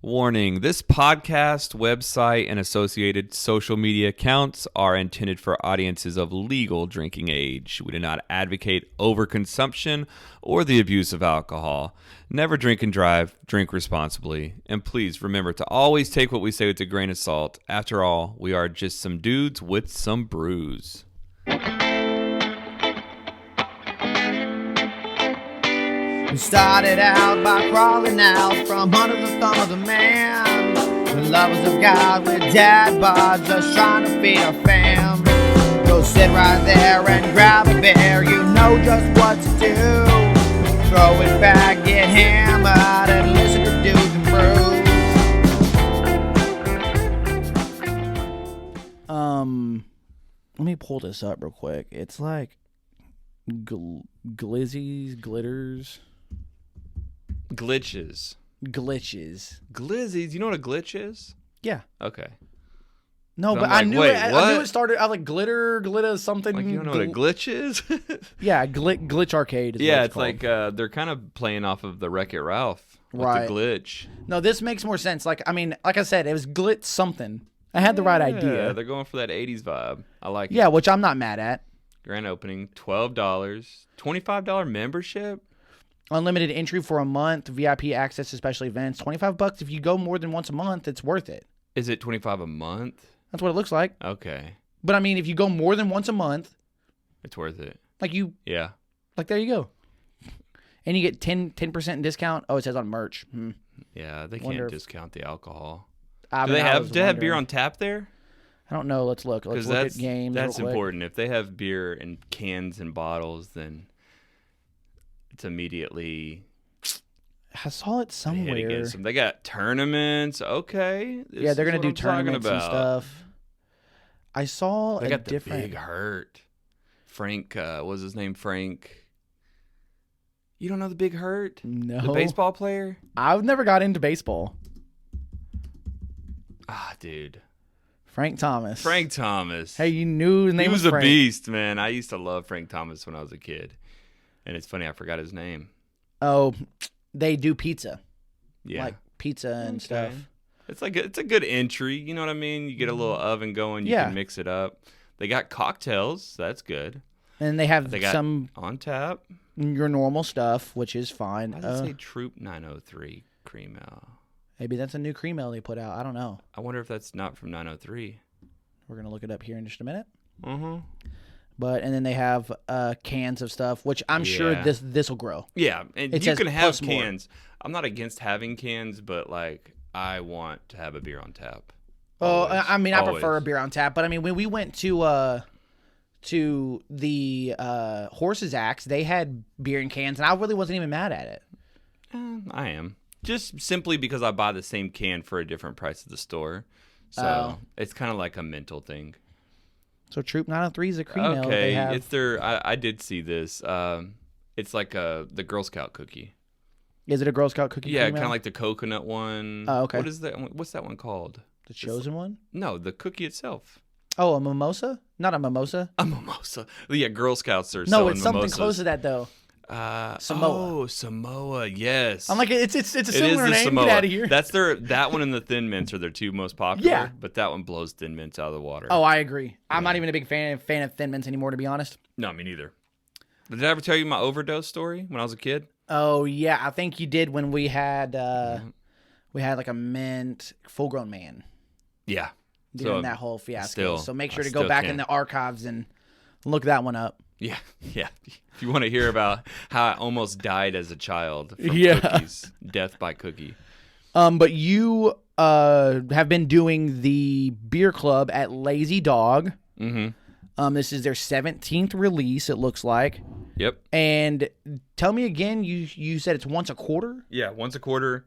Warning, this podcast, website, and associated social media accounts are intended for audiences of legal drinking age. We do not advocate overconsumption or the abuse of alcohol. Never drink and drive, drink responsibly. And please remember to always take what we say with a grain of salt. After all, we are just some dudes with some brews. We started out by crawling out from under the thumb of the man. The lovers of God with dad bods just trying to feed our fam. Go sit right there and grab a beer, you know just what to do. Throw it back, get hammered, and listen to dudes and brews. Let me pull this up real quick. It's like glizzies, glitters. Glitches. Glizzies. You know what a glitch is? Yeah. Okay. No, So but I'm like, wait, I knew it started. I was like glitter something. Like, you don't know what a glitch is? Yeah, glitch arcade. Is Yeah, what it's called. like they're kind of playing off of the Wreck-It Ralph with Right. the glitch. No, this makes more sense. Like I said, it was glitch something. I had the right Yeah, idea. they're going for that 80s vibe. I like it. Yeah, which I'm not mad at. Grand opening, $12, $25 membership. Unlimited entry for a month, VIP access to special events, $25. If you go more than once a month, it's worth it. Is it $25 a month? That's what it looks like. Okay, But I mean, if you go more than once a month, it's worth it. there Yeah, you go. And you get 10% discount. Oh, it says on merch. yeah. They Wonder can't if- discount the alcohol. I Do mean, they I have was beer on wondering. tap there? I don't know. Let's look. Let's Because look at games. that's real quick. important. If they have beer in cans and bottles, then it's immediately I saw it a hit somewhere. against them. They got tournaments. Okay, Yeah, they're going gonna to do tournaments and stuff. I saw They a got the different. big hurt. Frank, what was his name? Frank. You don't know the big hurt? No, The baseball player? I've never got into baseball. Ah, dude. Frank Thomas. Frank Thomas. Hey, you knew his name he was Frank. a beast, man. I used to love Frank Thomas when I was a kid. And it's funny, I forgot his name. Oh, they do pizza. Yeah. Like pizza and stuff. It's a good entry. You know what I mean? You get a little oven going. You Yeah. can mix it up. They got cocktails. That's good. And they have They got some on tap. your normal stuff, which is fine. Why does it say Troop 903 Cream Ale? Maybe that's a new cream ale they put out. I don't know. I wonder if that's not from 903. We're gonna look it up here in just a minute. Mm-hmm. And then they have cans of stuff, which I'm sure Yeah. this will grow. Yeah, and It you says can have plus more. cans. I'm not against having cans, but like I want to have a beer on tap. Oh, Always. I mean, I prefer a Always. beer on tap, but I mean, when we went to the Horses Axe, they had beer in cans, and I really wasn't even mad at it. I am. Just simply because I buy the same can for a different price at the store. So Oh. it's kind of like a mental thing. So Troop 903 is a cream ale. They Okay, have. it's their. I did see this. It's like the Girl Scout cookie. Is it a Girl Scout cookie? Yeah, cream kind ale? of like the coconut one. Oh, okay. What is that? What's that one called? The Chosen one. No, the cookie itself. Oh, a mimosa? Not a mimosa. A mimosa. Yeah, Girl Scouts are No, selling it's something mimosas. close to that though. Samoa. Oh, Samoa. Yes. I'm like, it's a It is similar the name. Samoa. Get out of here. That's that one and the Thin Mints are their two most popular. Yeah. But that one blows Thin Mints out of the water. Oh, I agree. I'm not even a big fan of Thin Mints anymore, to be honest. No, me neither. Did I ever tell you my overdose story when I was a kid? Oh yeah, I think you did when we had like a mint full grown man Yeah. during that whole fiasco. still- So make I sure to still go back in can't. the archives and look that one up. Yeah. Yeah. If you want to hear about how I almost died as a child from Yeah. cookies, death by cookie. But you have been doing the beer club at Lazy Dog. Mm-hmm. This is their 17th release, it looks like. Yep. And tell me again, you said it's once a quarter? Yeah, once a quarter.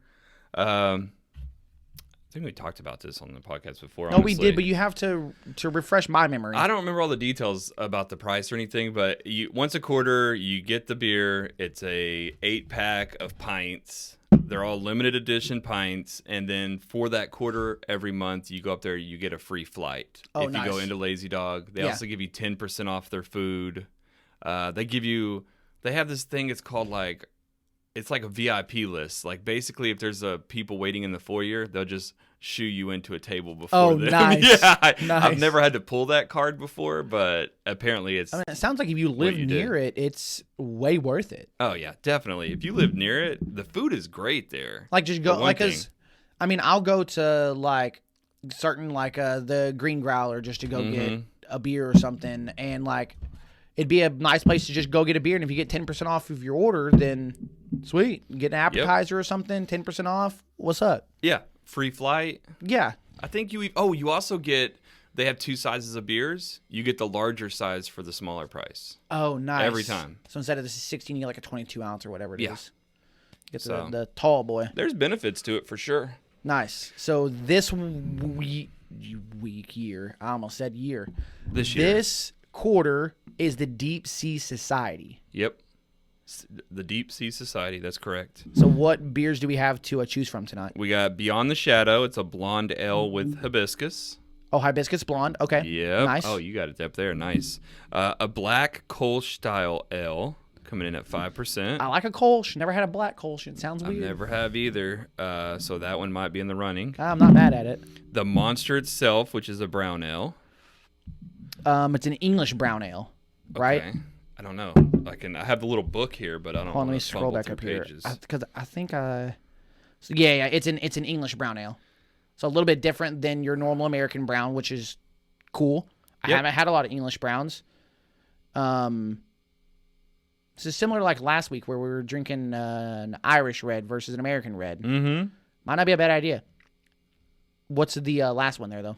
I think we talked about this on the podcast before. No, we honestly. did, but you have to refresh my memory. I don't remember all the details about the price or anything, but once a quarter, you get the beer. It's a 8-pack of pints. They're all limited edition pints, and then for that quarter every month, you go up there, you get a free flight. Oh, if you go nice. into Lazy Dog, they Yeah. also give you 10% off their food. They have this thing. It's called like it's like a VIP list. Like basically, if there's people waiting in the foyer, they'll just shoo you into a table before them. Nice. Yeah, Nice. I've never had to pull that card before, but apparently it's. I mean, it sounds like if you live near it, it's way worth it. Oh yeah, definitely. If you live near it, the food is great there. Like just go like because, I mean, I'll go to like certain like the Green Growler just to go get a beer or something, and like it'd be a nice place to just go get a beer, and if you get 10% off of your order, then sweet, get an appetizer or something, 10% off. What's up? Yeah, free flight. Yeah, I think you also get. They have 2 sizes of beers. You get the larger size for the smaller price. Oh, nice. Every time. So instead of this 16, you get like a 22 ounce or whatever it is. Get the tall boy. There's benefits to it for sure. Nice. So this year, I almost said year. This quarter is the Deep Sea Society. Yep. The Deep Sea Society, that's correct. So what beers do we have to choose from tonight? We got Beyond the Shadow. It's a blonde ale with hibiscus. Oh, hibiscus blonde. Okay. Yep. Nice. Oh, you got it up there. Nice. A black Kolsch style ale coming in at 5%. I like a Kolsch. Never had a black Kolsch. It sounds weird. I never have either. So that one might be in the running. I'm not mad at it. The Monster itself, which is a brown ale. It's an English brown ale, right? Okay. I don't know. I have the little book here, but I don't. Hold on, let me scroll back up here because I think So yeah, it's an English brown ale. So a little bit different than your normal American brown, which is cool. I haven't had a lot of English browns. This is similar to like last week where we were drinking an Irish red versus an American red. Mm-hmm. Might not be a bad idea. What's the last one there, though?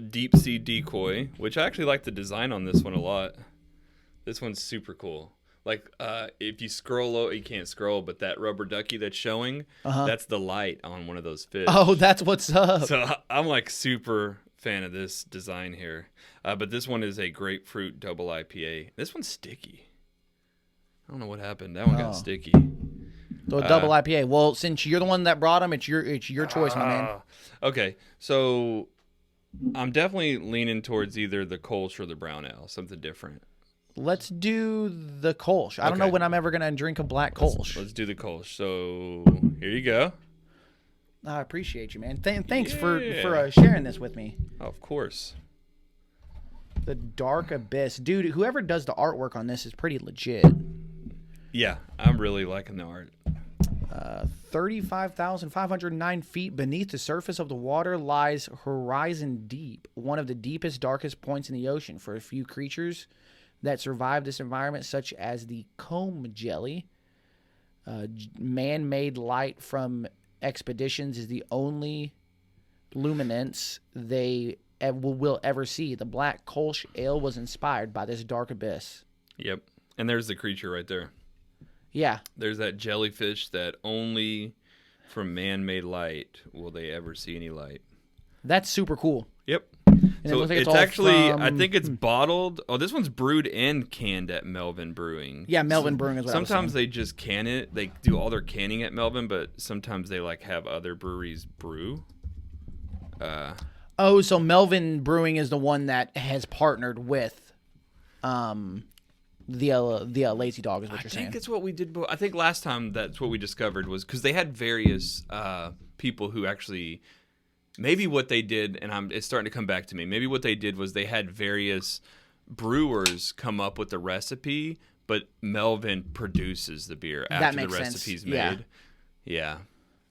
Deep Sea Decoy, which I actually like the design on this one a lot. This one's super cool. Like, if you scroll, you can't scroll, but that rubber ducky that's showing, that's the light on one of those fish. Oh, that's what's up. So I'm like super fan of this design here. But this one is a grapefruit double IPA. This one's sticky. I don't know what happened. That one got sticky. So a double IPA. Well, since you're the one that brought them, it's your choice, my man. Okay, so I'm definitely leaning towards either the Kolsch or the brown ale, something different. Let's do the Kolsch. I don't know when I'm ever going to drink a black Kolsch. Let's do the Kolsch. So here you go. I appreciate you, man. Thanks for sharing this with me. Oh, of course. The Dark Abyss. Dude, whoever does the artwork on this is pretty legit. Yeah, I'm really liking the art. 35,509 feet beneath the surface of the water lies Horizon Deep, one of the deepest, darkest points in the ocean. For a few creatures that survive this environment, such as the comb jelly, man-made light from expeditions is the only luminance they will ever see. The Black Kolsch Ale was inspired by this dark abyss. Yep, and there's the creature right there. Yeah. There's that jellyfish that only from man-made light will they ever see any light. That's super cool. Yep. And So it's actually, I think it's bottled. Oh, this one's brewed and canned at Mevin Brewing. Yeah, Mevin Brewing is what sometimes they just can it. They do all their canning at Mevin, but sometimes they like have other breweries brew. So Mevin Brewing is the one that has partnered with the Lazy Dog is what you're saying. I think it's what we did. I think last time that's what we discovered was because they had various people who actually. Maybe what they did, and it's starting to come back to me. Maybe what they did was they had various brewers come up with the recipe, but Mevin produces the beer after the recipe's made. Yeah.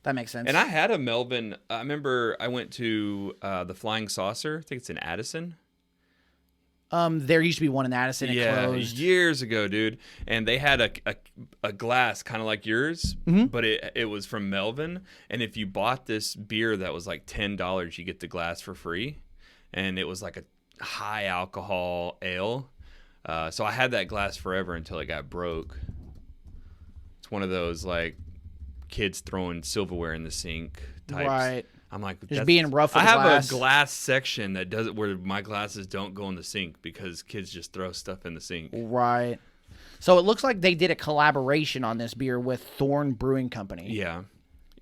That makes sense. And I had a Mevin. I remember I went to the Flying Saucer. I think it's in Addison. There used to be one in Addison. It closed years ago, dude. And they had a glass kind of like yours, but it was from Mevin. And if you bought this beer that was like $10, you get the glass for free. And it was like a high alcohol ale. So I had that glass forever until it got broke. It's one of those like kids throwing silverware in the sink types. Right. I'm like, just being rough with I have glass. a glass section that does it where my glasses don't go in the sink because kids just throw stuff in the sink. Right. So it looks like they did a collaboration on this beer with Thorne Brewing Company. Yeah.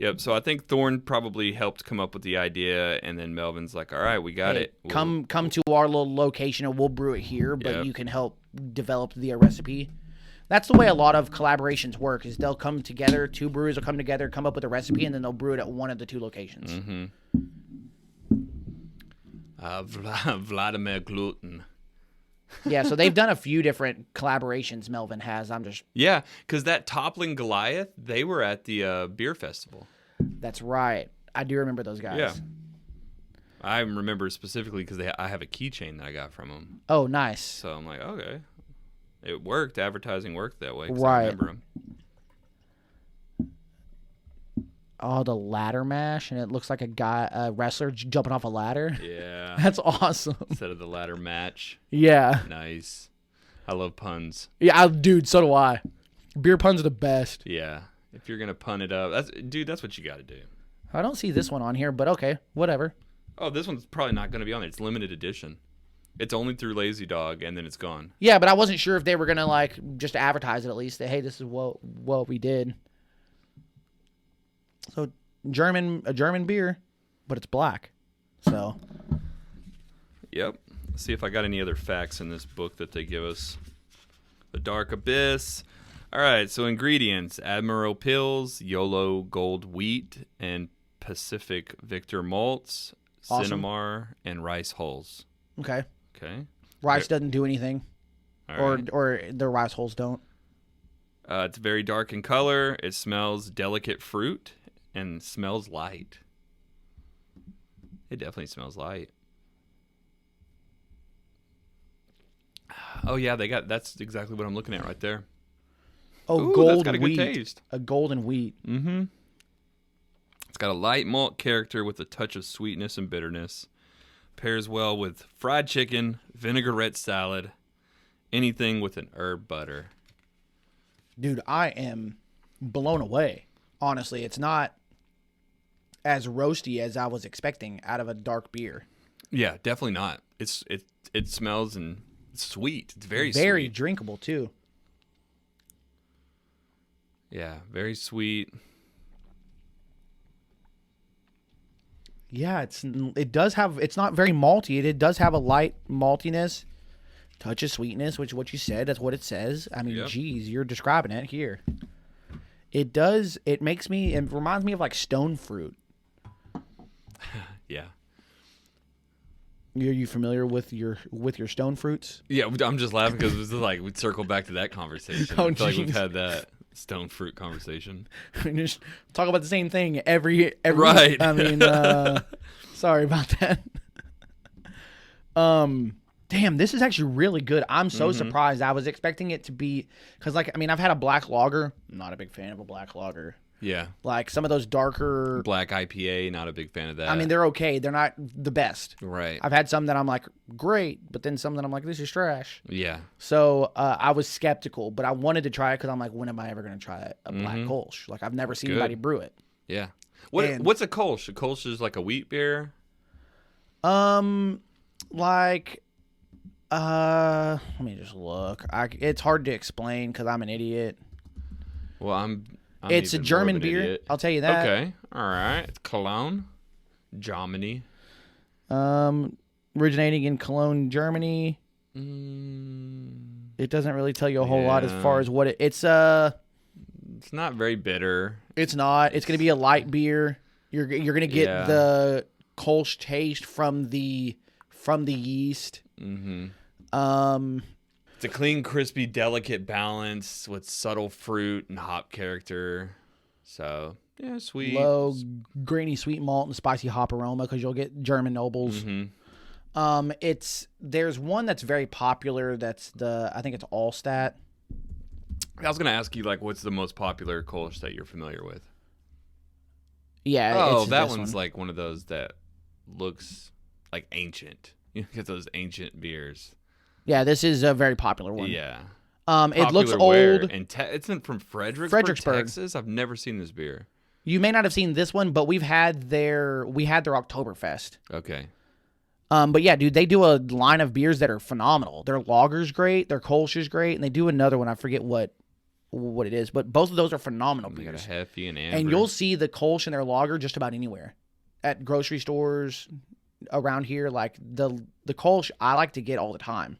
Yep. So I think Thorne probably helped come up with the idea, and then Melvin's like, all right, we got it. Come to our little location and we'll brew it here, but you can help develop the recipe. That's the way a lot of collaborations work. Is they'll come together. Two brewers will come together, come up with a recipe, and then they'll brew it at one of the two locations. Mm-hmm. Vladimir Gluten. Yeah, so they've done a few different collaborations. Mevin has. Yeah, because that Toppling Goliath, they were at the beer festival. That's right. I do remember those guys. Yeah. I remember specifically because I have a keychain that I got from them. Oh, nice. So I'm like, okay. It worked. Advertising worked that way. Right. I remember them. Oh, the ladder mash, and it looks like a wrestler jumping off a ladder. Yeah. That's awesome. Instead of the ladder match. Yeah. Nice. I love puns. Yeah, dude, so do I. Beer puns are the best. Yeah. If you're going to pun it up, that's what you got to do. I don't see this one on here, but okay, whatever. Oh, this one's probably not going to be on there. It's limited edition. It's only through Lazy Dog, and then it's gone. Yeah, but I wasn't sure if they were going to, like, just advertise it at least. That, hey, this is what we did. So, a German beer, but it's black. So. Yep. Let's see if I got any other facts in this book that they give us. The Dark Abyss. All right, so ingredients. Admiral Pills, YOLO Gold Wheat, and Pacific Victor Malts, Awesome. Cinnamar, and rice hulls. Okay. Okay. Rice doesn't do anything. All right. Or the rice hulls don't. It's very dark in color. It smells delicate fruit and smells light. It definitely smells light. Oh yeah, that's exactly what I'm looking at right there. Oh, Ooh, gold that's got a wheat. good taste. A golden wheat. Mm-hmm. It's got a light malt character with a touch of sweetness and bitterness. Pairs well with fried chicken, vinaigrette salad, anything with an herb butter. Dude, I am blown away. Honestly, it's not as roasty as I was expecting out of a dark beer. Yeah, definitely not. It smells and it's sweet. It's very Very sweet. drinkable too. Yeah, very sweet. Yeah, it's not very malty. It does have a light maltiness, touch of sweetness, which is what you said. That's what it says. I mean, Yep. geez, you're describing it here. It does. It reminds me of like stone fruit. Yeah. Are you familiar with your stone fruits? Yeah, I'm just laughing because it was like we'd circle back to that conversation. Oh, I feel like we've jeez. had that stone fruit conversation. We just talk about the same thing every Right. I mean, sorry about that. Damn, this is actually really good. I'm so surprised. I was expecting it to be because, like, I mean, I've had a black lager. I'm not a big fan of a black lager. Yeah. Like some of those darker. Black IPA, not a big fan of that. I mean, they're okay. They're not the best. right. I've had some that I'm like great, but then some that I'm like this is trash. Yeah. So I was skeptical, but I wanted to try it because I'm like, when am I ever going to try a black Kolsch? Like I've never seen Good. anybody brew it. Yeah. And- What's a Kolsch? A Kolsch is like a wheat beer. Like, let me just look. It's hard to explain because I'm an idiot. Well, I'm It's a even more German of an beer. idiot. I'll tell you that. Okay. All right. It's Cologne, Germany. Originating in Cologne, Germany. It doesn't really tell you a whole lot as far as what it's. It's not very bitter. It's not. It's gonna be a light beer. You're gonna get the Kolsch taste from the yeast. It's a clean, crispy, delicate balance with subtle fruit and hop character. So, yeah, sweet. Low, grainy, sweet malt and spicy hop aroma because you'll get German nobles. There's one that's very popular. That's I think it's Allstat. I was going to ask you, like, what's the most popular Kolsch that you're familiar with? Yeah. Oh, it's that this one's one. like one of those that looks like ancient. You get those ancient beers. Yeah, this is a very popular one. Yeah. It looks Popular where? old. It's from Fredericksburg, Fredericksburg. Texas. I've never seen this beer. You may not have seen this one, but we had their Oktoberfest. Okay. But yeah, dude, they do a line of beers that are phenomenal. Their lager's great, their Kolsch is great, and they do another one. I forget what it is, but both of those are phenomenal They got a beers. Heffy and Amber. And you'll see the Kolsch and their lager just about anywhere, at grocery stores around here. Like the Kolsch, I like to get all the time.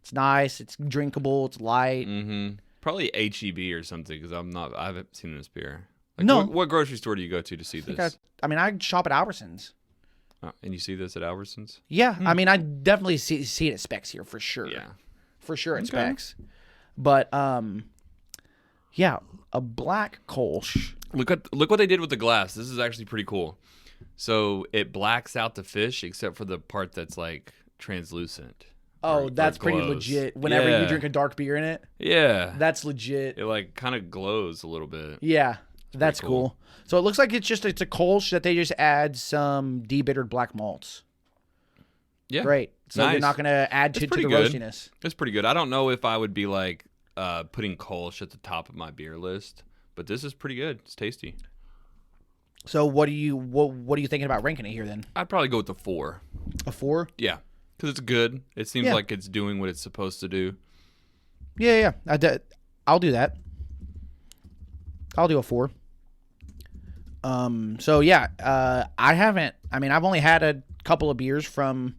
It's nice, it's drinkable, it's light. Probably HEB or something because I haven't seen this beer. Like, No. What grocery store do you go to see this? I shop at Albertsons. Oh, and you see this at Albertsons? Yeah, I mean, I definitely see it at Specs here for sure. Yeah. For sure at Specs. But, yeah, a black Kolsch. Look what they did with the glass. This is actually pretty cool. So it blacks out the fish except for the part that's like translucent. Oh, or that's pretty glows. legit. Whenever you Yeah. drink a dark beer in it, Yeah. that's legit. It like kind of glows a little bit. Yeah, that's pretty cool. cool. So it looks like it's a Kolsch that they just add some debittered black malts. Yeah. Great. So Nice. you're not going to add to the pretty good. roastiness. It's pretty good. I don't know if I would be like putting Kolsch at the top of my beer list, but this is pretty good. It's tasty. So what are you thinking about ranking it here then? I'd probably go with the 4. A 4? Yeah, because it's good. It seems Yeah. like it's doing what it's supposed to do. Yeah. I'll do that. I'll do a 4. So yeah, I've only had a couple of beers from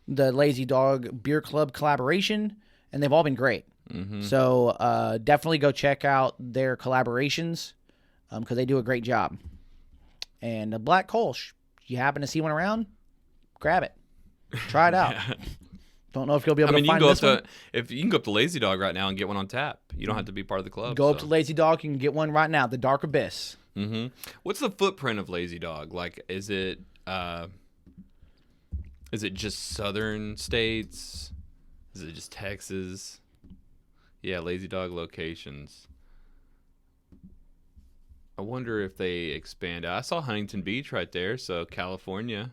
the Lazy Dog Beer Club collaboration, and they've all been great. Mm-hmm. So definitely go check out their collaborations because they do a great job. And a black Kolsch, you happen to see one around, grab it, try it out. Yeah. Don't know if you'll be able to you find can go this one. if you can go up to Lazy Dog right now and get one on tap. You don't have to be part of the club. Go up to Lazy Dog, you can get one right now. The Dark Abyss. Mm-hmm. What's the footprint of Lazy Dog? Like, is it just southern states? Is it just Texas? Yeah, Lazy Dog locations. I wonder if they expand. I saw Huntington Beach right there, so California.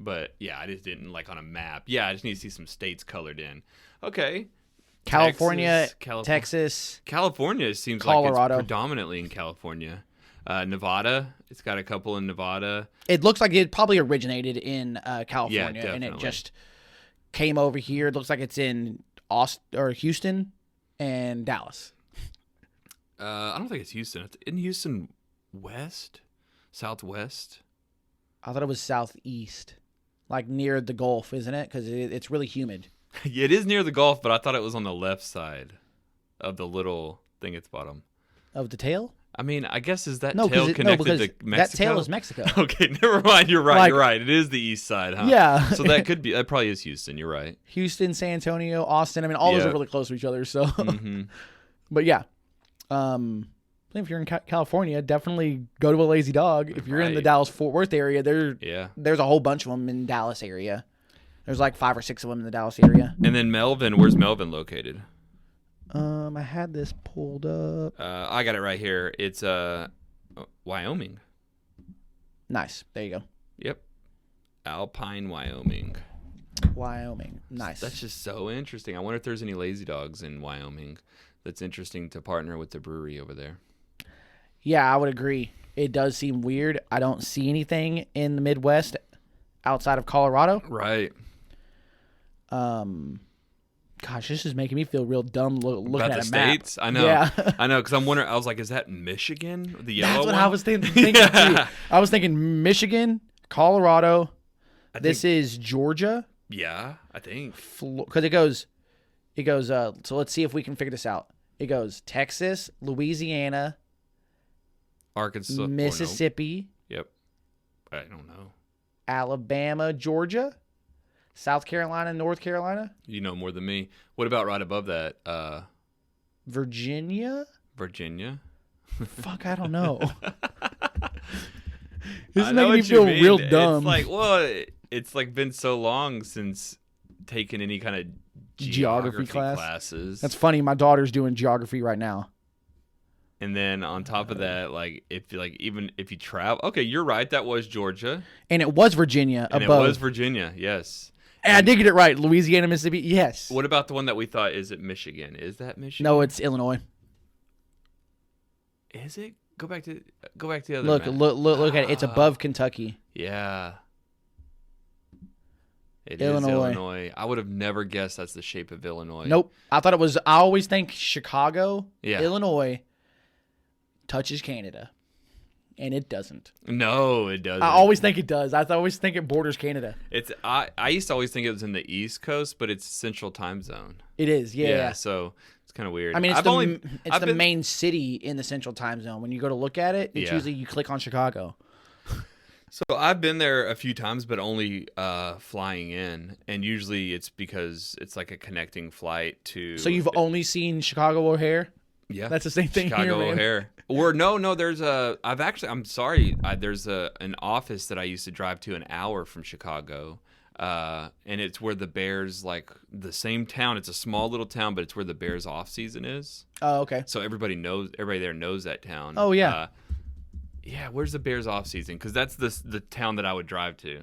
But yeah, I just didn't like on a map. Yeah, I just need to see some states colored in. Okay. California, Texas, Texas. California seems Colorado. like it's predominantly in California. Nevada, it's got a couple in Nevada. It looks like it probably originated in California, and it definitely. just came over here. It looks like it's in Houston and Dallas. I don't think it's Houston. It's in Houston west, southwest. I thought it was southeast, like near the Gulf, isn't it? Because it's really humid. Yeah, it is near the Gulf, but I thought it was on the left side of the little thing at the bottom. Of the tail? I mean, I guess is that No, tail connected because to Mexico? that tail is Mexico. Okay, never mind. You're right. Like- You're right. It is the east side, huh? Yeah. So that probably is Houston. You're right. Houston, San Antonio, Austin. I mean, all those Yeah. are really close to each other. So, Mm-hmm. but yeah, I think if you're in California, definitely go to a Lazy Dog. If you're in the Right. Dallas-Fort Worth area, Yeah. there's a whole bunch of them in Dallas area. There's like 5 or 6 of them in the Dallas area. And then Melvin, where's Melvin located? I had this pulled up. I got it right here. It's Wyoming. Nice. There you go. Yep. Alpine, Wyoming. Wyoming. Nice. That's just so interesting. I wonder if there's any Lazy Dogs in Wyoming. That's interesting to partner with the brewery over there. Yeah, I would agree. It does seem weird. I don't see anything in the Midwest outside of Colorado. Right. Gosh, this is making me feel real dumb looking About at the a map. states? I know. Yeah. I know, because I'm wondering, I was like, is that Michigan? The yellow That's what one? I was thinking Yeah. too. I was thinking Michigan, Colorado. I This think- is Georgia. Yeah, I think. Because it goes, so let's see if we can figure this out. It goes Texas, Louisiana, Arkansas. or no. Mississippi, Yep. I don't know. Alabama, Georgia, South Carolina, North Carolina, You know more than me. What about right above that? Virginia. Virginia? Fuck, I don't know. This I is know making me what you feel mean. real dumb. It's like, well, it's like been so long since taking any kind of Geography class? classes. That's funny. My daughter's doing geography right now. And then on top of that, like even if you travel, okay, you're right. That was Georgia, And it was Virginia and above. it was Virginia. Yes. And I did get it right. Louisiana, Mississippi. Yes. What about the one that we thought is it Michigan? Is that Michigan? No, it's Illinois. Is it? Go back to the other. Look, map. look at it. It's above Kentucky. Yeah. It Illinois. is Illinois. I would have never guessed that's the shape of Illinois. Nope. I thought it was. I always think Chicago, Yeah. Illinois, touches Canada. and it doesn't. No, it doesn't. I always think it does. I always think it borders Canada. I used to always think it was in the East Coast, but it's Central Time Zone. It is, yeah. So it's kind of weird. I mean, it's the main city in the Central Time Zone. When you go to look at it, it's usually you click on Chicago. So I've been there a few times, but only flying in, and usually it's because it's like a connecting flight to. So you've only seen Chicago O'Hare? Yeah, that's the same thing Chicago here, man. O'Hare. Or no, there's I'm sorry, there's an office that I used to drive to an hour from Chicago, and it's where the Bears, like the same town. It's a small little town, but it's where the Bears off season is. Oh, okay. So everybody there knows that town. Oh yeah. Yeah, where's the Bears off season? Because that's the town that I would drive to.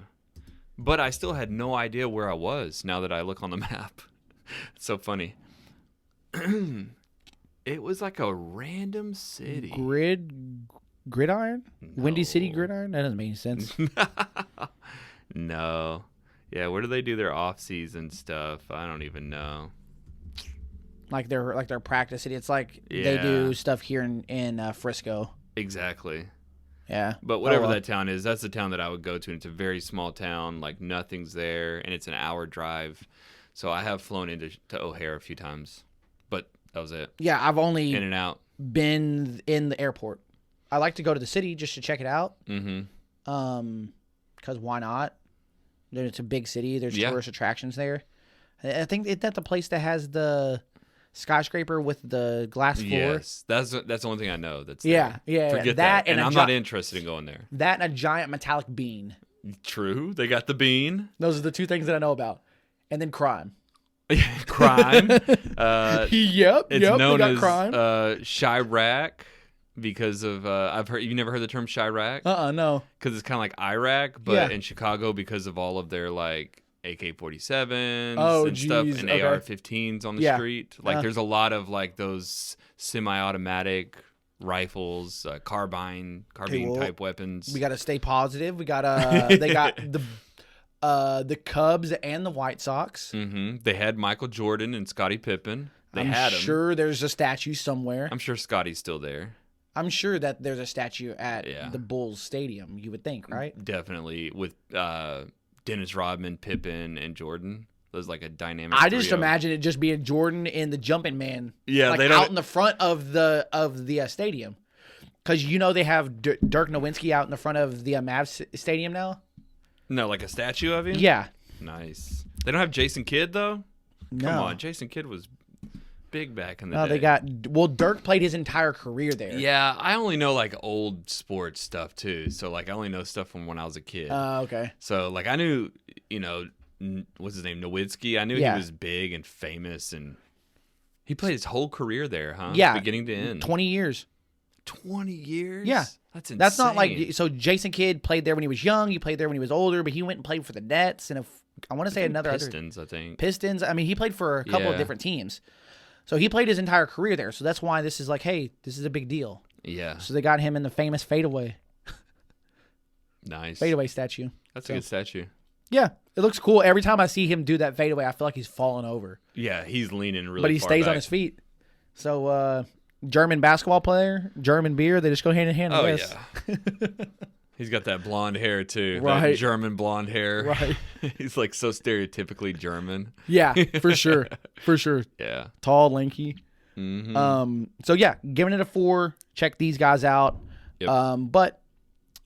But I still had no idea where I was now that I look on the map. It's so funny. It was like a random city. Gridiron? No. Windy City Gridiron? That doesn't make any sense. No. Yeah, where do they do their off season stuff? I don't even know. Like their practice city. It's like they do stuff here in Frisco. Exactly. Yeah. But whatever that town is, that's the town that I would go to. And it's a very small town, like nothing's there, and it's an hour drive. So I have flown into O'Hare a few times, but that was it. Yeah, I've only in and out. Been in the airport. I like to go to the city just to check it out. Mm-hmm. Because why not? It's a big city. There's tourist attractions there. I think isn't that the place that has the skyscraper with the glass floor? Yes, that's the only thing I know. That's yeah. Forget that. And I'm not interested in going there. That and a giant metallic bean. True, they got the bean. Those are the two things that I know about, and then crime. Crime. Yep. It's known as crime. Chirac because of I've heard. You never heard the term Chirac? No. Because it's kind of like Iraq, but in Chicago because of all of their like AK-47s and stuff and AR-15s on the street. Like there's a lot of like those semi-automatic rifles, carbine type weapons. We got to stay positive. We got they got the Cubs and the White Sox. Mm-hmm. They had Michael Jordan and Scottie Pippen. I'm sure there's a statue somewhere. I'm sure Scotty's still there. I'm sure that there's a statue at the Bulls Stadium, you would think, right? Definitely. With Dennis Rodman, Pippen, and Jordan. There's like a dynamic I just imagine it just being Jordan and the Jumping Man. Yeah, like out in the front of the stadium. Because you know they have Dirk Nowitzki out in the front of the Mavs stadium now? No, like a statue of him? Yeah. Nice. They don't have Jason Kidd, though? No. Come on, Jason Kidd was big back in the day. No, they got... Well, Dirk played his entire career there. Yeah, I only know, like, old sports stuff, too. So, like, I only know stuff from when I was a kid. Okay. So, like, I knew, you know, what's his name, Nowitzki. I knew he was big and famous, and he played his whole career there, huh? Yeah. Beginning to end. 20 years. 20 years? Yeah. That's insane. That's not like... So, Jason Kidd played there when he was young. He played there when he was older, but he went and played for the Nets, and I want to say another... Pistons, I think. Pistons. I mean, he played for a couple of different teams. So he played his entire career there. So that's why this is like, hey, this is a big deal. Yeah. So they got him in the famous fadeaway. Nice. Fadeaway statue. That's a good statue. Yeah. It looks cool. Every time I see him do that fadeaway, I feel like he's falling over. Yeah, he's leaning really But he far stays back. on his feet. So German basketball player, German beer, they just go hand in hand, I guess. Yeah. He's got that blonde hair, too. Right. That German blonde hair. Right. He's, like, so stereotypically German. Yeah, for sure. For sure. Yeah. Tall, lanky. Mm-hmm. So, yeah, giving it a 4. Check these guys out. Yep. But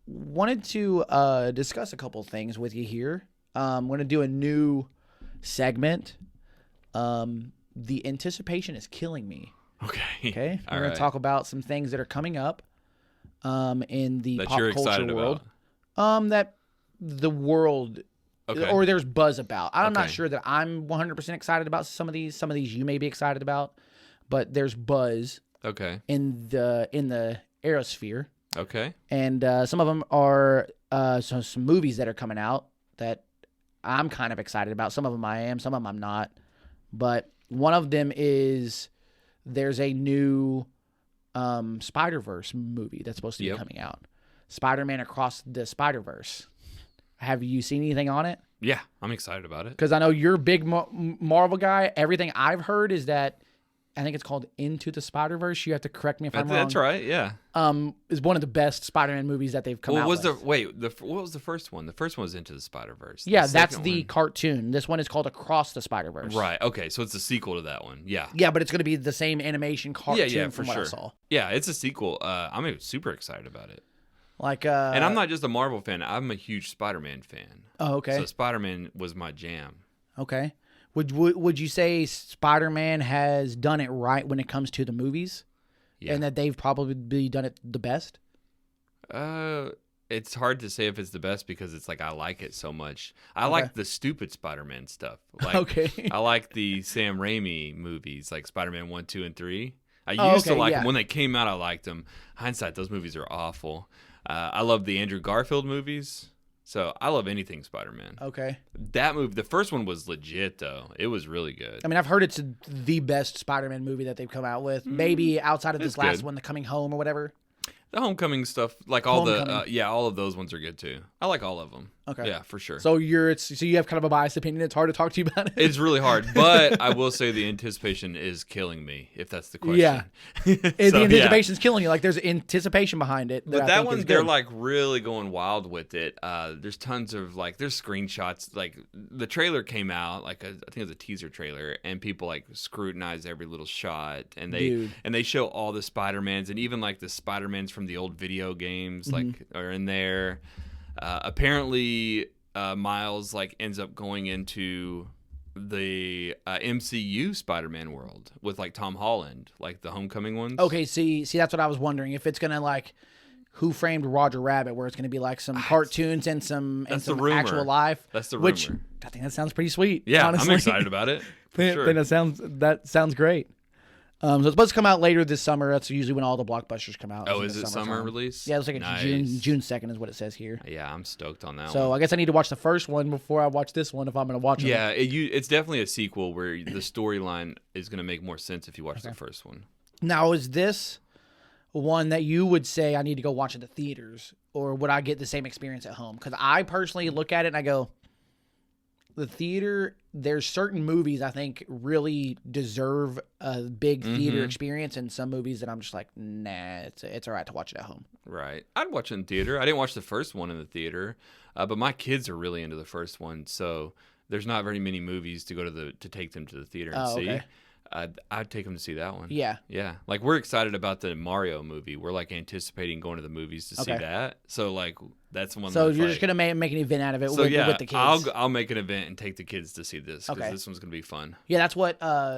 wanted to discuss a couple things with you here. I'm going to do a new segment. The anticipation is killing me. Okay. We're going to talk about some things that are coming up. In the that pop you're culture excited world, about. That the world, or there's buzz about. I'm not sure that I'm 100% excited about some of these. Some of these you may be excited about, but there's buzz. Okay. In the aerosphere. Okay. And some of them are some movies that are coming out that I'm kind of excited about. Some of them I am, some of them I'm not. But one of them is there's a new Spider-Verse movie that's supposed to be coming out. Spider-Man Across the Spider-Verse. Have you seen anything on it? Yeah, I'm excited about it. Because I know you're a big Marvel guy. Everything I've heard is that I think it's called Into the Spider-Verse. You have to correct me if I'm wrong. That's right. Yeah. Is one of the best Spider-Man movies that they've come out with. What was the first one? The first one was Into the Spider-Verse. Yeah, that's the cartoon. This one is called Across the Spider-Verse. Right. Okay. So it's a sequel to that one. Yeah. Yeah, but it's going to be the same animation cartoon from what I saw. Yeah, it's a sequel. I'm super excited about it. And I'm not just a Marvel fan. I'm a huge Spider-Man fan. Oh, okay. So Spider-Man was my jam. Okay. Would you say Spider-Man has done it right when it comes to the movies? Yeah. And that they've probably done it the best? It's hard to say if it's the best because it's like I like it so much. I like the stupid Spider-Man stuff. Like, I like the Sam Raimi movies, like Spider-Man 1, 2, and 3. I used to like them. When they came out, I liked them. Hindsight, those movies are awful. I love the Andrew Garfield movies. So I love anything Spider-Man. Okay. That movie, the first one was legit, though. It was really good. I mean, I've heard it's the best Spider-Man movie that they've come out with. Maybe outside of this last one, The Coming Home or whatever. The Homecoming stuff, like all all of those ones are good too. I like all of them. Okay. Yeah, for sure. So you have kind of a biased opinion. It's hard to talk to you about it. It's really hard, but I will say the anticipation is killing me, if that's the question. Yeah. The anticipation's killing you. Like there's anticipation behind it. But that one, they're like really going wild with it. There's tons of there's screenshots. Like the trailer came out, I think it was a teaser trailer, and people like scrutinize every little shot, and they show all the Spider-Mans, and even like the Spider-Mans from the old video games are in there. Apparently Miles ends up going into the MCU Spider-Man world with Tom Holland, like the Homecoming ones. Okay, see that's what I was wondering, if it's gonna Who Framed Roger Rabbit, where it's gonna be some cartoons and some actual life. That's the rumor. Which I think that sounds pretty sweet. Yeah, honestly. I'm excited about it. Sure. I think that sounds great. So it's supposed to come out later this summer. That's usually when all the blockbusters come out. Oh, is it summer release? Yeah, it's June 2nd is what it says here. Yeah, I'm stoked on that one. So I guess I need to watch the first one before I watch this one if I'm going to watch it. Yeah, it's definitely a sequel where the storyline is going to make more sense if you watch the first one. Now, is this one that you would say I need to go watch at the theaters, or would I get the same experience at home? Because I personally look at it and I go, the theater, there's certain movies I think really deserve a big theater experience, and some movies that I'm just like, nah, it's all right to watch it at home. Right. I'd watch it in theater. I didn't watch the first one in the theater, but my kids are really into the first one, so there's not very many movies to go to take them to the theater and see. Okay. I'd take them to see that one. Yeah. Yeah. We're excited about the Mario movie. We're anticipating going to the movies to see that. So that's one. So you're just gonna make an event out of it with the kids. I'll make an event and take the kids to see this because this one's gonna be fun. Yeah, that's what my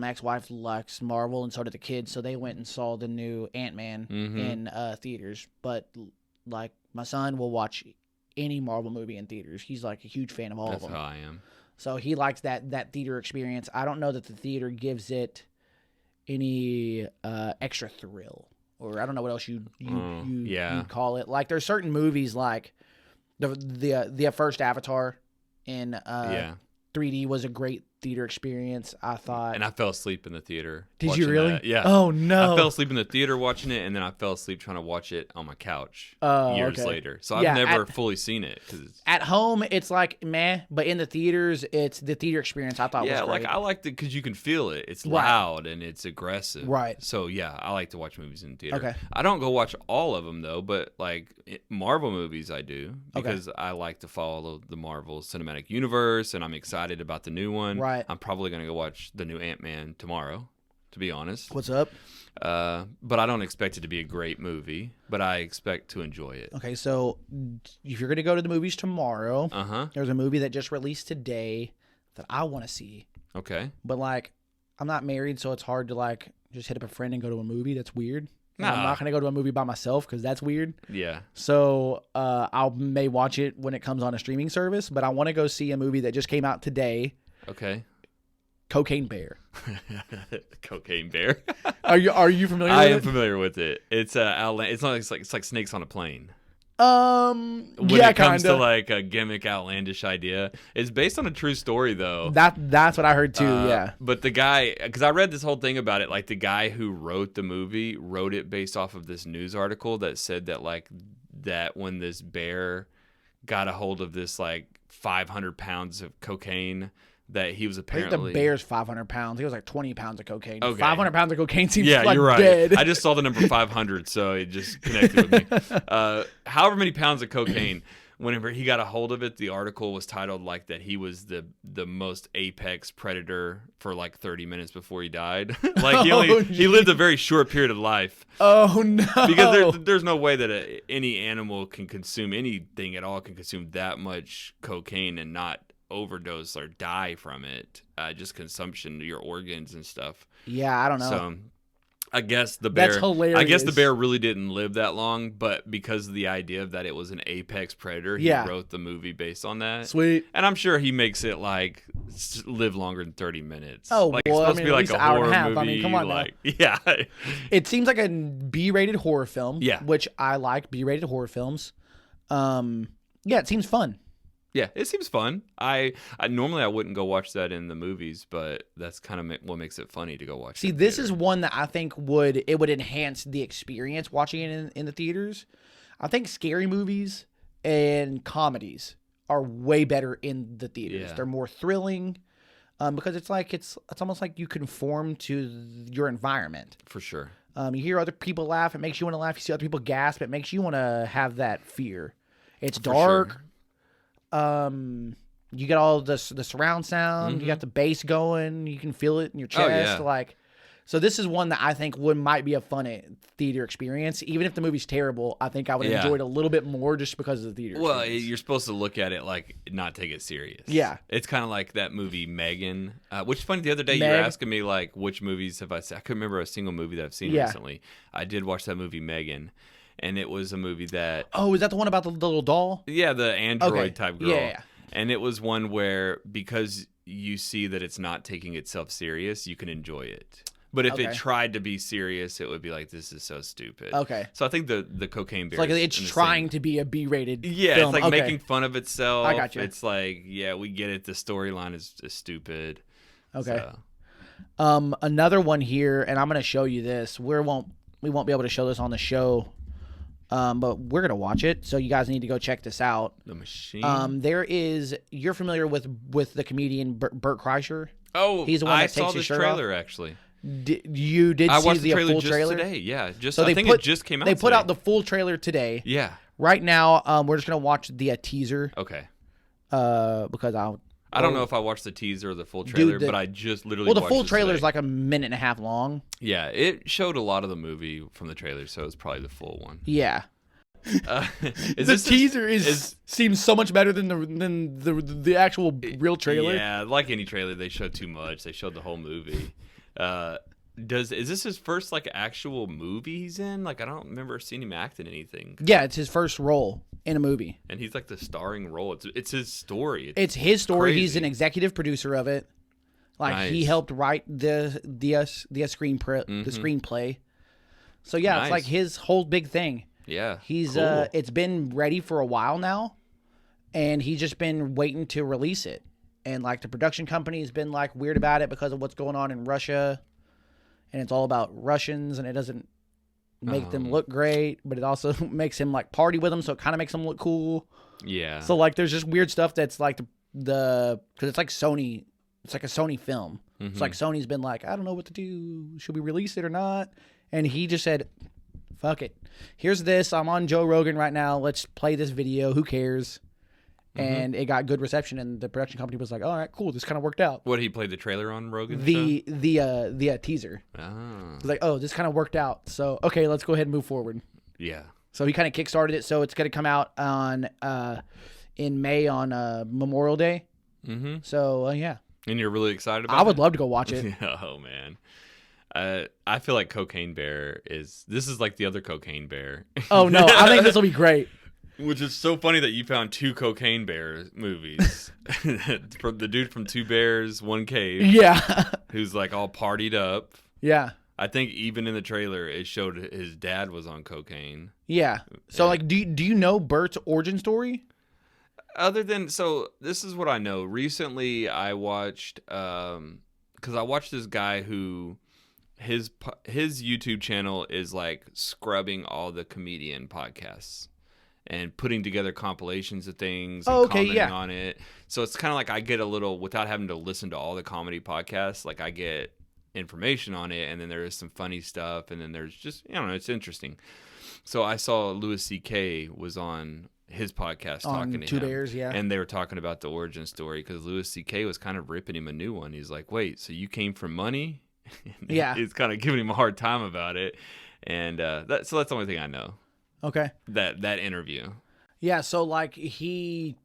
ex-wife likes Marvel, and so did the kids. So they went and saw the new Ant-Man in theaters. But my son will watch any Marvel movie in theaters. He's a huge fan of all of them. That's how I am. So he likes that theater experience. I don't know that the theater gives it any extra thrill, or I don't know what else you'd call it. There's certain movies like the first Avatar in 3D was a great theater experience, I thought. And I fell asleep in the theater. Did you really? That. Yeah. Oh, no. I fell asleep in the theater watching it, and then I fell asleep trying to watch it on my couch years later. So I've never fully seen it. At home, it's meh, but in the theaters, it's the theater experience I thought was great. I liked it because you can feel it. It's loud and it's aggressive. Right. So, yeah, I like to watch movies in the theater. Okay. I don't go watch all of them, though, but, Marvel movies I do because I like to follow the Marvel Cinematic Universe, and I'm excited about the new one. Right. I'm probably going to go watch the new Ant-Man tomorrow, to be honest. What's up? But I don't expect it to be a great movie, but I expect to enjoy it. Okay, so if you're going to go to the movies tomorrow, there's a movie that just released today that I want to see. Okay. But, I'm not married, so it's hard to, just hit up a friend and go to a movie. That's weird. I'm not going to go to a movie by myself because that's weird. Yeah. So I may watch it when it comes on a streaming service, but I want to go see a movie that just came out today. Okay. Cocaine Bear. Cocaine Bear. Are you familiar with it? I am familiar with it. It's it's like Snakes on a Plane. When it comes to a gimmick outlandish idea. It's based on a true story though. That's what I heard too, yeah. But the guy, because I read this whole thing about it, the guy who wrote the movie wrote it based off of this news article that said that that when this bear got a hold of this 500 pounds of cocaine, that he was I think apparently. the bear's 500 pounds. He was like 20 pounds of cocaine. Okay. 500 pounds of cocaine seems Yeah, like you're right. dead. I just saw the number 500, so it just connected with me. However many pounds of cocaine. Whenever he got a hold of it, the article was titled like that he was the most apex predator for like 30 minutes before he died. Like he lived a very short period of life. Oh no! Because there's no way that any animal can consume anything at all can consume that much cocaine and not overdose or die from it. Just consumption to your organs and stuff. Yeah, I don't know. So I guess the bear. That's hilarious. I guess the bear really didn't live that long, but because of the idea of that it was an apex predator, he wrote the movie based on that. Sweet. And I'm sure he makes it like live longer than 30 minutes. Oh, like well, it's supposed I mean, to be at like least a an hour and horror a half. movie. I mean, come on now. like, yeah. It seems like a B-rated horror film. Yeah. Which I like B-rated horror films. Yeah, it seems fun. Yeah, it seems fun. I normally I wouldn't go watch that in the movies, but that's kind of what makes it funny to go watch. See, this is one that I think would enhance the experience watching it in the theaters. I think scary movies and comedies are way better in the theaters. Yeah. They're more thrilling because it's almost like you conform to your environment. For sure. You hear other people laugh, it makes you want to laugh. You see other people gasp, it makes you want to have that fear. It's dark. Sure. You get all the surround sound. You got the bass going. You can feel it in your chest. yeah. So this is one that I think might be a fun theater experience. Even if the movie's terrible, I think I would enjoy it a little bit more just because of the theater. Well, experience. you're supposed to look at it like not take it serious. Yeah. It's kind of like that movie Mevin, which is funny. The other day you were asking me like which movies have I seen. I couldn't remember a single movie that I've seen recently. I did watch that movie Mevin, and it was a movie that. Oh, is that the one about the little doll? Yeah, the android type girl. Yeah. And it was one where because you see that it's not taking itself serious, you can enjoy it. But if it tried to be serious, it would be like, this is so stupid. Okay. So I think the cocaine bear. It's like it's trying to be a B-rated. Yeah, film. it's like making fun of itself. I got you. It's like, yeah, we get it. The storyline is stupid. Okay. So. Another one here, and I'm going to show you this. We won't be able to show this on the show. But we're gonna watch it, so you guys need to go check this out. The Machine. You're familiar with the comedian Bert Kreischer? Oh, he's the one that takes saw your this shirt trailer off? actually. You did I see watched the the trailer full just trailer today. Yeah, just So I think it just came out. They put today. out the full trailer today. Yeah. Right now, we're just gonna watch the teaser. Okay. Because I don't know if I watched the teaser or the full trailer, but I just literally. Well, the watched full this trailer is today. like a minute and a half long. Yeah, it showed a lot of the movie from the trailer, so it's probably the full one. Yeah. The teaser seems so much better than the actual real trailer. Yeah, like any trailer, they showed too much. They showed the whole movie. Is this his first like actual movie he's in? Like I don't remember seeing him act in anything. Yeah, it's his first role in a movie, and he's like the starring role. It's his story. It's his story. Crazy. He's an executive producer of it. Like he helped write the screenplay. So yeah, it's like his whole big thing. Yeah, he's cool. It's been ready for a while now, and he's just been waiting to release it. And like the production company's been like weird about it because of what's going on in Russia, and it's all about Russians, and it doesn't make them look great, but it also makes him like party with them, so it kind of makes them look cool. Yeah. So like, there's just weird stuff that's like because it's like Sony. It's like a Sony film. It's like Sony's been like, I don't know what to do. Should we release it or not? And he just said, fuck it. Here's this. I'm on Joe Rogan right now. Let's play this video. Who cares? And it got good reception, and the production company was like, all right, cool. This kind of worked out. What, he played the trailer on Rogan? The teaser. Oh. It was like, oh, this kind of worked out. So, okay, let's go ahead and move forward. Yeah. So he kind of kickstarted it. So it's going to come out on in May on Memorial Day. Mm-hmm. So, yeah. And you're really excited about it? I would love to go watch it. Oh, man. I feel like Cocaine Bear this is like the other Cocaine Bear. Oh, no. I think this will be great. Which is so funny that you found two Cocaine Bear movies. For the dude from Two Bears, One Cave. Yeah. Who's like all partied up. Yeah. I think even in the trailer, it showed his dad was on cocaine. Yeah. So, like, do you know Bert's origin story? Other than, so this is what I know. Recently, I watched, because I watched this guy who, his YouTube channel is like scrubbing all the comedian podcasts. and putting together compilations of things Oh, and okay, commenting yeah. on it. So it's kind of like I get a little, without having to listen to all the comedy podcasts, like I get information on it, and then there is some funny stuff, and then there's just, I don't know, it's interesting. So I saw Louis C.K. was on his podcast talking to Two him. Bears, yeah. And they were talking about the origin story because Louis C.K. was kind of ripping him a new one. He's like, wait, so you came from money? Yeah. He's kind of giving him a hard time about it. And that's the only thing I know. Okay. That interview. Yeah, so like he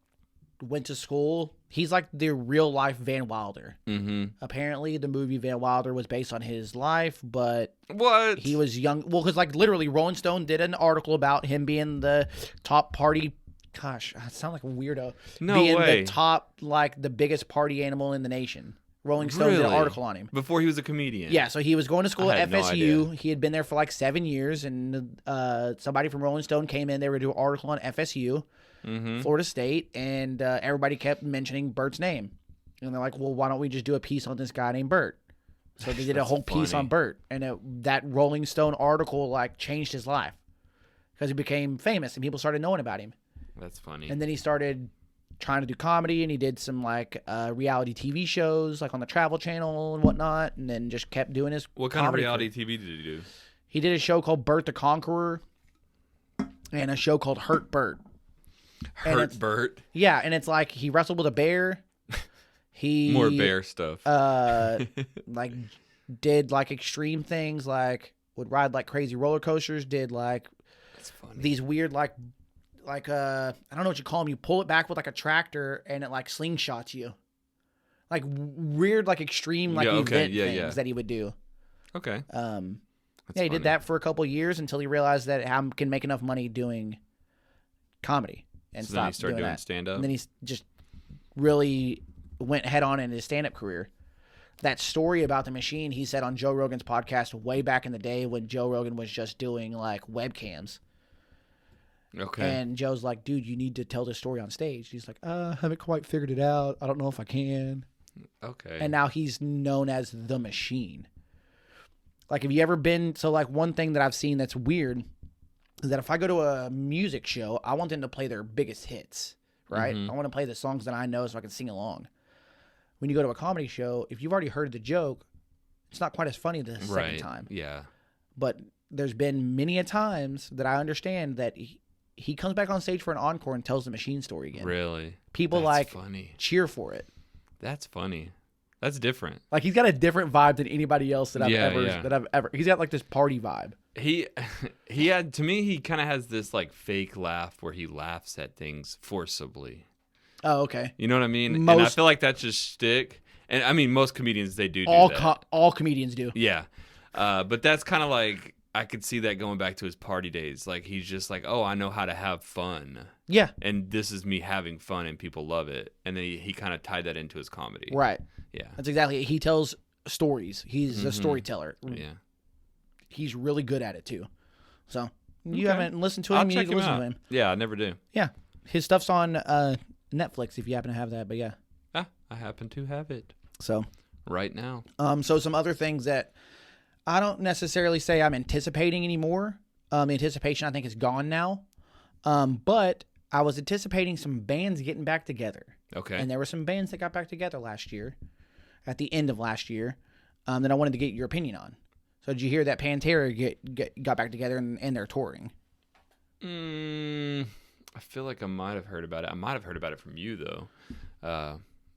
went to school. He's like the real life Van Wilder. Mm-hmm. Apparently, the movie Van Wilder was based on his life, but What? he was young. Well, because like literally, Rolling Stone did an article about him being the top party. Gosh, I sound like a weirdo. No being way. the top, like the biggest party animal in the nation. Rolling Stone did an Really? article on him. Before he was a comedian. Yeah, so he was going to school I at had no FSU. idea. He had been there for like 7 years, and somebody from Rolling Stone came in. They were doing an article on FSU, Mm-hmm. Florida State, and everybody kept mentioning Bert's name. And they're like, well, why don't we just do a piece on this guy named Bert? So they did a That's whole piece funny. on Bert, and that Rolling Stone article like changed his life because he became famous and people started knowing about him. That's funny. And then he started trying to do comedy, and he did some like reality TV shows like on the Travel Channel and whatnot, and then just kept doing his What kind of comedy reality career. TV did he do? He did a show called Bert the Conqueror and a show called Hurt Bert. And Hurt it's- Bert. Yeah, and it's like he wrestled with a bear. He More bear stuff. like did like extreme things, like would ride like crazy roller coasters, did like That's funny. these weird like I don't know what you call them. You pull it back with like a tractor and it like slingshots you. Like weird like extreme like Yeah, okay, event yeah, things yeah. that he would do. Okay. Yeah, That's he funny. did that for a couple of years until he realized that I can make enough money doing comedy and So then he stopped started doing that. stand-up? And then he just really went head on in his stand-up career. That story about the machine he said on Joe Rogan's podcast way back in the day when Joe Rogan was just doing like webcams. Okay. And Joe's like, dude, you need to tell this story on stage. He's like, I haven't quite figured it out. I don't know if I can. Okay. And now he's known as the machine. Like, have you ever been, so like one thing that I've seen that's weird is that if I go to a music show, I want them to play their biggest hits, right? Mhm. I want to play the songs that I know so I can sing along. When you go to a comedy show, if you've already heard the joke, it's not quite as funny the second right. time. Yeah. But there's been many a times that I understand that he comes back on stage for an encore and tells the machine story again. Really. People That's like funny. cheer for it. That's funny. That's different. Like he's got a different vibe than anybody else that I've Yeah, ever. He's got like this party vibe. He had, to me, he kind of has this like fake laugh where he laughs at things forcibly. Oh, okay. You know what I mean? And I Most- feel like that's just shtick. And I mean, most comedians, they do All that. all comedians do. Yeah. But that's kind of like, I could see that going back to his party days. Like, he's just like, oh, I know how to have fun. Yeah. And this is me having fun and people love it. And then he kind of tied that into his comedy. Right. Yeah. That's exactly it. He tells stories. He's a storyteller. Yeah. He's really good at it too. So you Okay. haven't listened to him, I'll you check need to him listen out. to him. Yeah, I never do. Yeah. His stuff's on Netflix if you happen to have that, but yeah. I happen to have it So right now. so some other things that I don't necessarily say I'm anticipating anymore. Anticipation I think is gone now. But I was anticipating some bands getting back together. Okay. And there were some bands that got back together last year, at the end of last year, that I wanted to get your opinion on. So did you hear that Pantera got back together and they're touring? I feel like I might have heard about it. I might have heard about it from you, though.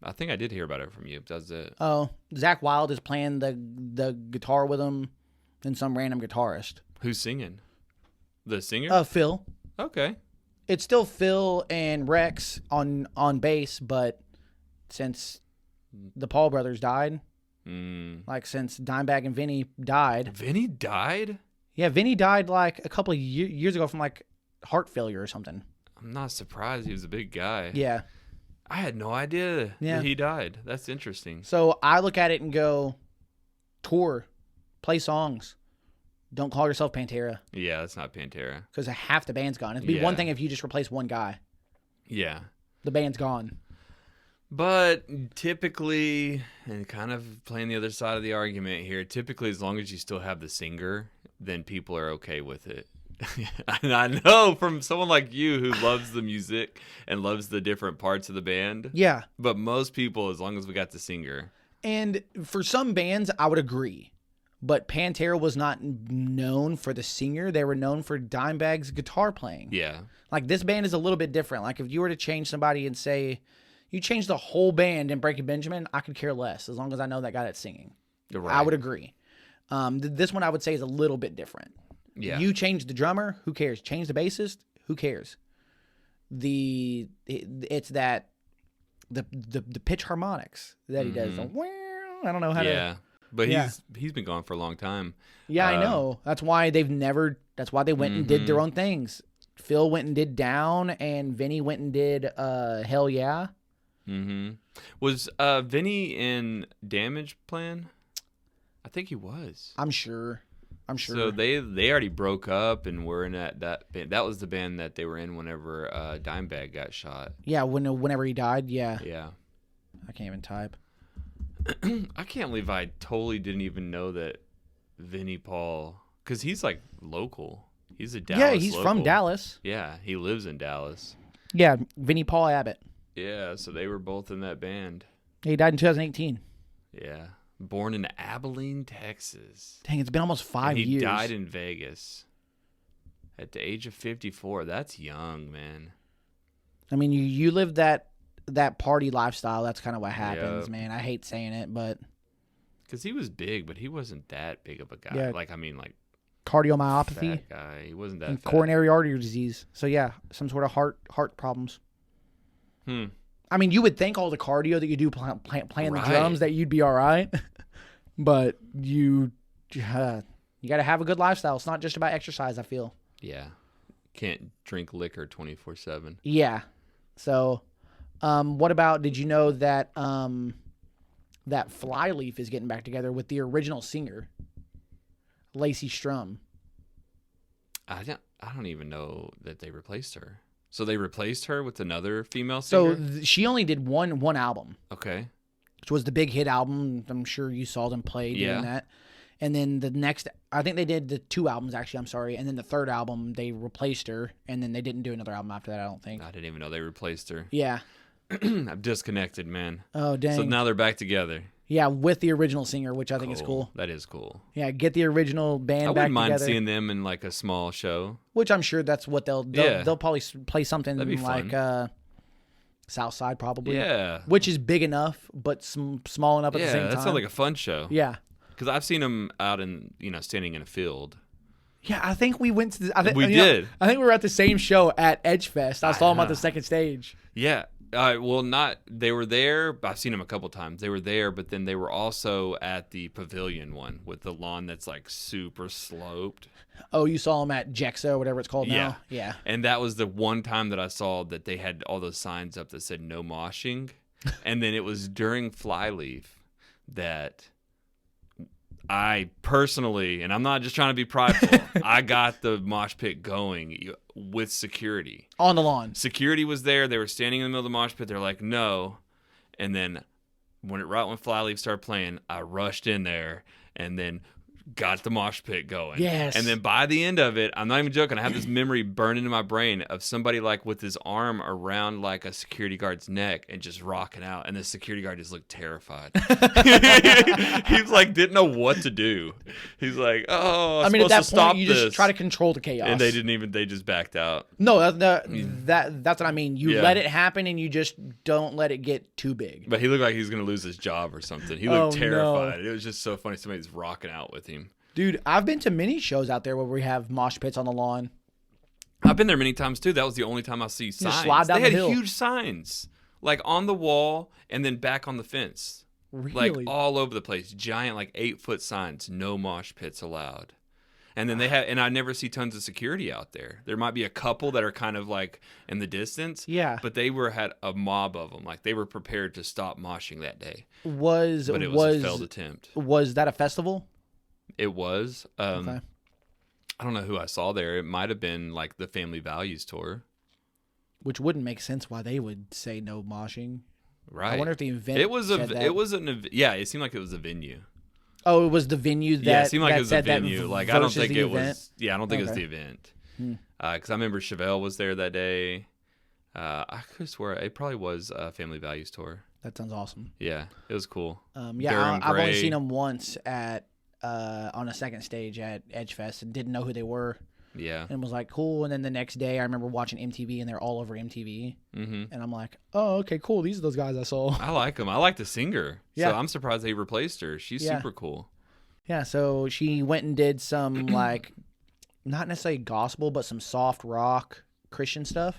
I think I did hear about it from you. That's it. Oh, Zach Wilde is playing the guitar with him and some random guitarist. Who's singing? The singer? Phil. Okay. It's still Phil and Rex on bass, but since the Paul brothers died, like since Dimebag and Vinny died. Vinny died? Yeah, Vinny died like a couple of years ago from like heart failure or something. I'm not surprised. He was a big guy. Yeah. I had no idea that he died. That's interesting. So I look at it and go, tour, play songs. Don't call yourself Pantera Yeah, that's not Pantera. because half the band's gone. It'd be one Yeah. thing if you just replace one guy. Yeah. The band's gone. But typically, and kind of playing the other side of the argument here, typically as long as you still have the singer, then people are okay with it. I know from someone like you who loves the music and loves the different parts of the band. Yeah. But most people, as long as we got the singer. And for some bands, I would agree. But Pantera was not known for the singer. They were known for Dimebag's guitar playing. Yeah. Like, this band is a little bit different. Like, if you were to change somebody and say, you change the whole band in Breaking Benjamin, I could care less as long as I know that guy that's singing. Right. I would agree. This one I would say is a little bit different. Yeah. You change the drummer, who cares? Change the bassist, who cares? It's that the pitch harmonics that he does. I don't know how to. Yeah. But he's been gone for a long time. Yeah, I know. That's why they went and did their own things. Phil went and did Down, and Vinny went and did Hell Yeah. Mm-hmm. Was Vinny in Damage Plan? I think he was. I'm sure. So they already broke up and were in that band. That was the band that they were in whenever Dimebag got shot. Yeah, whenever he died, yeah. Yeah. I can't even type. I can't believe I totally didn't even know that Vinnie Paul, because he's like local. He's a Dallas. Yeah, he's local. from Dallas. Yeah, he lives in Dallas. Yeah, Vinnie Paul Abbott. Yeah, so they were both in that band. He died in 2018. Yeah, born in Abilene, Texas. Dang, it's been almost 5 years. He died in Vegas at the age of 54. That's young, man. I mean, you live that party lifestyle. That's kind of what happens, man. I hate saying it, but because he was big, but he wasn't that big of a guy. Yeah. Like, I mean, like cardiomyopathy, fat guy. He wasn't that and fat. coronary artery disease. So yeah, some sort of heart problems. I mean, you would think all the cardio that you do playing the drums that you'd be all right, but you got to have a good lifestyle. It's not just about exercise, I feel. Yeah, can't drink liquor 24/7. Yeah. So, what about? Did you know that that Flyleaf is getting back together with the original singer, Lacey Strum? I don't even know that they replaced her. So they replaced her with another female singer? So she only did one album. Okay. Which was the big hit album. I'm sure you saw them play doing that. And then the next, I think they did the 2 albums, actually, I'm sorry. And then the 3rd album, they replaced her. And then they didn't do another album after that, I don't think. I didn't even know they replaced her. Yeah. I'm disconnected, man. Oh, dang. So now they're back together. Yeah, with the original singer, which I think is cool. That is cool. Yeah, get the original band back together. I wouldn't mind seeing them in like a small show. Which I'm sure that's what they'll probably play something like Southside probably. Yeah. Which is big enough, but small enough at the same time. Yeah, that sounds like a fun show. Yeah. Because I've seen them out in, standing in a field. Yeah, I think we went to we did. I think we were at the same show at Edgefest. I saw them at the second stage. Yeah. They were there. I've seen them a couple times. They were there, but then they were also at the pavilion one with the lawn that's like super sloped. Oh, you saw them at Jexa or whatever it's called now? Yeah. And that was the one time that I saw that they had all those signs up that said no moshing. And then it was during Flyleaf that I personally, and I'm not just trying to be prideful, I got the mosh pit going with security. On the lawn. Security was there. They were standing in the middle of the mosh pit. They're like, no. And then when Flyleaf started playing, I rushed in there and then got the mosh pit going. Yes. And then by the end of it, I'm not even joking, I have this memory burned into my brain of somebody like with his arm around like a security guard's neck and just rocking out, and the security guard just looked terrified. He's like, didn't know what to do. He's like, oh, I'm supposed to stop you this. just try to control the chaos. And they just backed out. No, that's what I mean. You let it happen and you just don't let it get too big. But he looked like he was going to lose his job or something. He looked terrified. It was just so funny. Somebody's rocking out with him. Dude, I've been to many shows out there where we have mosh pits on the lawn. I've been there many times too. That was the only time I see signs. Just slide down they the had hill. huge signs, like on the wall and then back on the fence, Really? like all over the place. Giant, like 8-foot signs, no mosh pits allowed. And then and I never see tons of security out there. There might be a couple that are kind of like in the distance. Yeah. But they had a mob of them. Like they were prepared to stop moshing that day. But it was a failed attempt. Was that a festival? It was. Okay. I don't know who I saw there. It might have been like the Family Values tour. Which wouldn't make sense why they would say no moshing. Right. I wonder if the event It was it seemed like it was a venue. Oh, it was the venue that it seemed like that it was said a venue. that like I don't think it event? was. Yeah, I don't think it was the event. Because I remember Chevelle was there that day. I could swear it probably was a Family Values tour. That sounds awesome. Yeah, it was cool. I've only seen them once at on a second stage at Edgefest and didn't know who they were. Yeah. And was like, cool. And then the next day I remember watching MTV and they're all over MTV. Mm-hmm. And I'm like, oh, okay, cool. These are those guys I saw. I like them. I like the singer. Yeah. So I'm surprised they replaced her. She's super cool. Yeah, so she went and did some, like, not necessarily gospel, but some soft rock Christian stuff.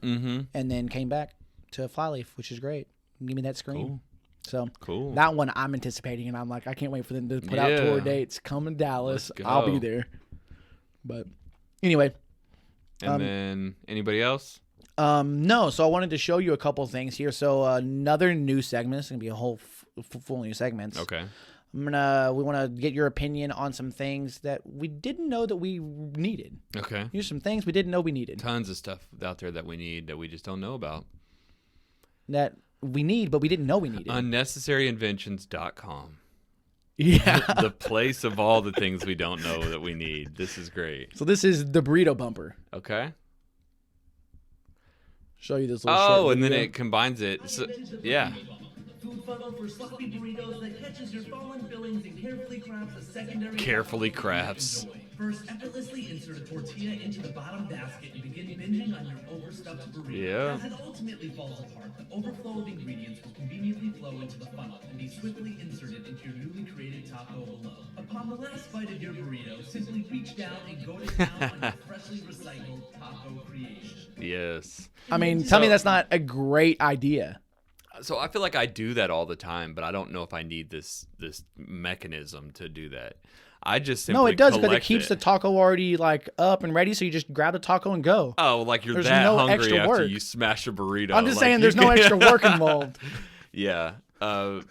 Mm-hmm. And then came back to Flyleaf, which is great. Give me that scream. Cool. So cool. That one I'm anticipating, and I'm like, I can't wait for them to put out tour dates. Come in Dallas. I'll be there. But anyway. And then anybody else? No. So I wanted to show you a couple things here. So another new segment. It's gonna be a whole full new segments. Okay. We want to get your opinion on some things that we didn't know that we needed. Okay. Here's some things we didn't know we needed. Tons of stuff out there that we need that we just don't know about. That we need, but we didn't know we needed. Unnecessaryinventions.com. Yeah. The place of all the things we don't know that we need. This is great. So this is the burrito bumper. Okay. Show you this little short and video. then it combines it. So, yeah. Food funnel for sloppy burritos that catches your fallen fillings and carefully crafts a secondary. Carefully crafts. First, effortlessly insert a tortilla into the bottom basket and begin binging on your overstuffed burrito. Yeah. As it ultimately falls apart, the overflow of ingredients will conveniently flow into the funnel and be swiftly inserted into your newly created taco below. Upon the last bite of your burrito, simply reach down and go to town on your freshly recycled taco creation. Yes. I mean, tell me that's not a great idea. So I feel like I do that all the time, but I don't know if I need this mechanism to do that. I just simply No, it does because it collect keeps the taco already like up and ready, so you just grab the taco and go. Oh, like you're There's that no hungry extra after work. you smash a burrito. I'm just like saying there's no extra work involved. Yeah. I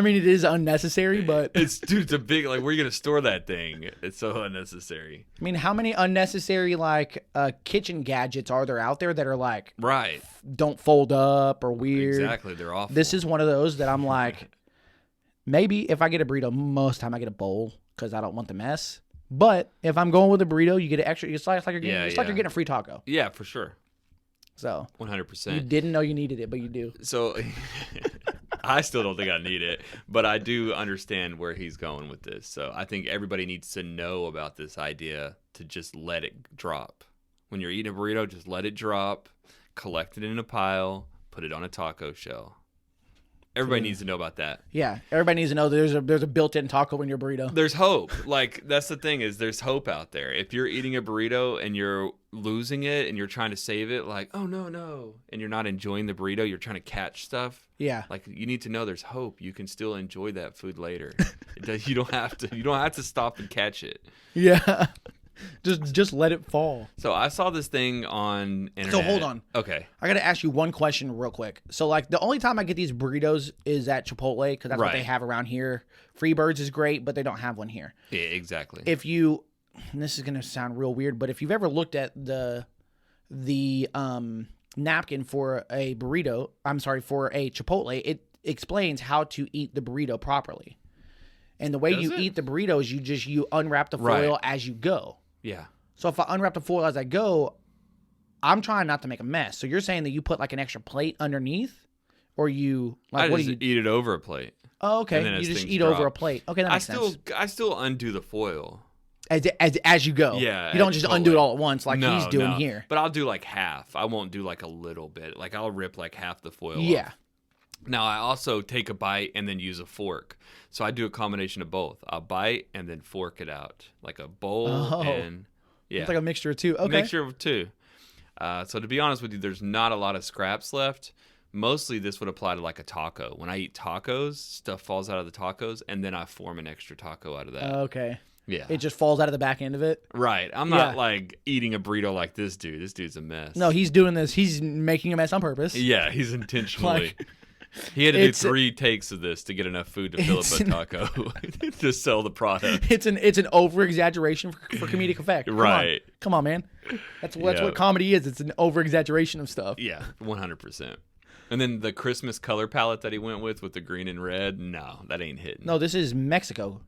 mean, it is unnecessary, but it's a big, like, where are you going to store that thing? It's so unnecessary. I mean, how many unnecessary like kitchen gadgets are there out there that are like Right. don't fold up or weird? Exactly. They're awful. This is one of those that I'm like, maybe if I get a burrito, most time I get a bowl because I don't want the mess. But if I'm going with a burrito, you get an extra. It's like you're getting, like you're getting a free taco. Yeah, for sure. So 100%. You didn't know you needed it, but you do. So I still don't think I need it, but I do understand where he's going with this. So I think everybody needs to know about this idea to just let it drop. When you're eating a burrito, just let it drop, collect it in a pile, put it on a taco shell. Everybody needs to know about that. Yeah, everybody needs to know there's a built-in taco in your burrito. There's hope. Like, that's the thing, is there's hope out there. If you're eating a burrito and you're losing it and you're trying to save it, like, oh no, and you're not enjoying the burrito, you're trying to catch stuff. Yeah. Like, you need to know there's hope. You can still enjoy that food later. You don't have to stop and catch it. Yeah. Just let it fall. So I saw this thing on internet. So hold on. Okay. I got to ask you one question real quick. So like the only time I get these burritos is at Chipotle because that's what they have around here. Freebirds is great, but they don't have one here. Yeah, exactly. If you, and this is going to sound real weird, but if you've ever looked at the napkin for a burrito, for a Chipotle, it explains how to eat the burrito properly. And the way you eat the burrito is you unwrap the foil as you go. Yeah. So if I unwrap the foil as I go, I'm trying not to make a mess. So you're saying that you put like an extra plate underneath, or you like I what just do you eat it over a plate. Oh, okay. And then You as just things eat drop. over a plate. Okay, that makes sense. I still undo the foil. As you go. Yeah. You don't just undo it all at once like No, he's doing no. here. But I'll do like half. I won't do like a little bit. Like I'll rip like half the foil Yeah. off. Now I also take a bite and then use a fork. So I do a combination of both. I'll bite and then fork it out. Like a bowl and yeah. It's like a mixture of two. Okay. Mixture of two. So to be honest with you, there's not a lot of scraps left. Mostly this would apply to like a taco. When I eat tacos, stuff falls out of the tacos and then I form an extra taco out of that. Okay. Yeah. It just falls out of the back end of it. Right. I'm not like eating a burrito like this dude. This dude's a mess. No, he's doing this. He's making a mess on purpose. Yeah, he's intentionally. Like, he had to do 3 takes of this to get enough food to fill up a taco to sell the product. It's an over exaggeration for comedic effect. Right. Come on, man. That's what comedy is. It's an over exaggeration of stuff. Yeah, 100%. And then the Christmas color palette that he went with the green and red, no, that ain't hitting. No, this is Mexico.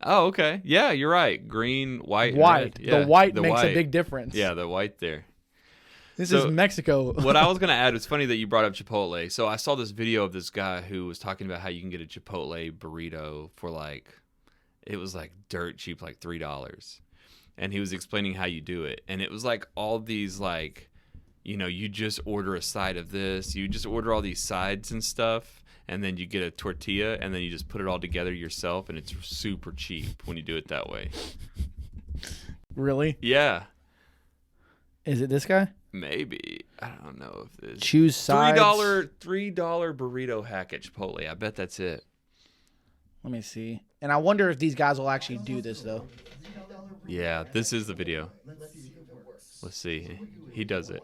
Oh, okay. Yeah, you're right. Green, white, and White. red. Yeah, The white the makes a white. big difference. Yeah, the white there. This So, is Mexico. What I was going to add, it's funny that you brought up Chipotle. So I saw this video of this guy who was talking about how you can get a Chipotle burrito for it was like dirt cheap, like $3. And he was explaining how you do it. And it was like all these you just order a side of this. You just order all these sides and stuff. And then you get a tortilla, and then you just put it all together yourself, and it's super cheap when you do it that way. Really? Yeah, Is it this guy? maybe. I don't know if this Choose sides. $3 burrito hack at Chipotle. I bet that's it. Let me see. And I wonder if these guys will actually do this, though. Yeah, this is the video. Let's see. He does it.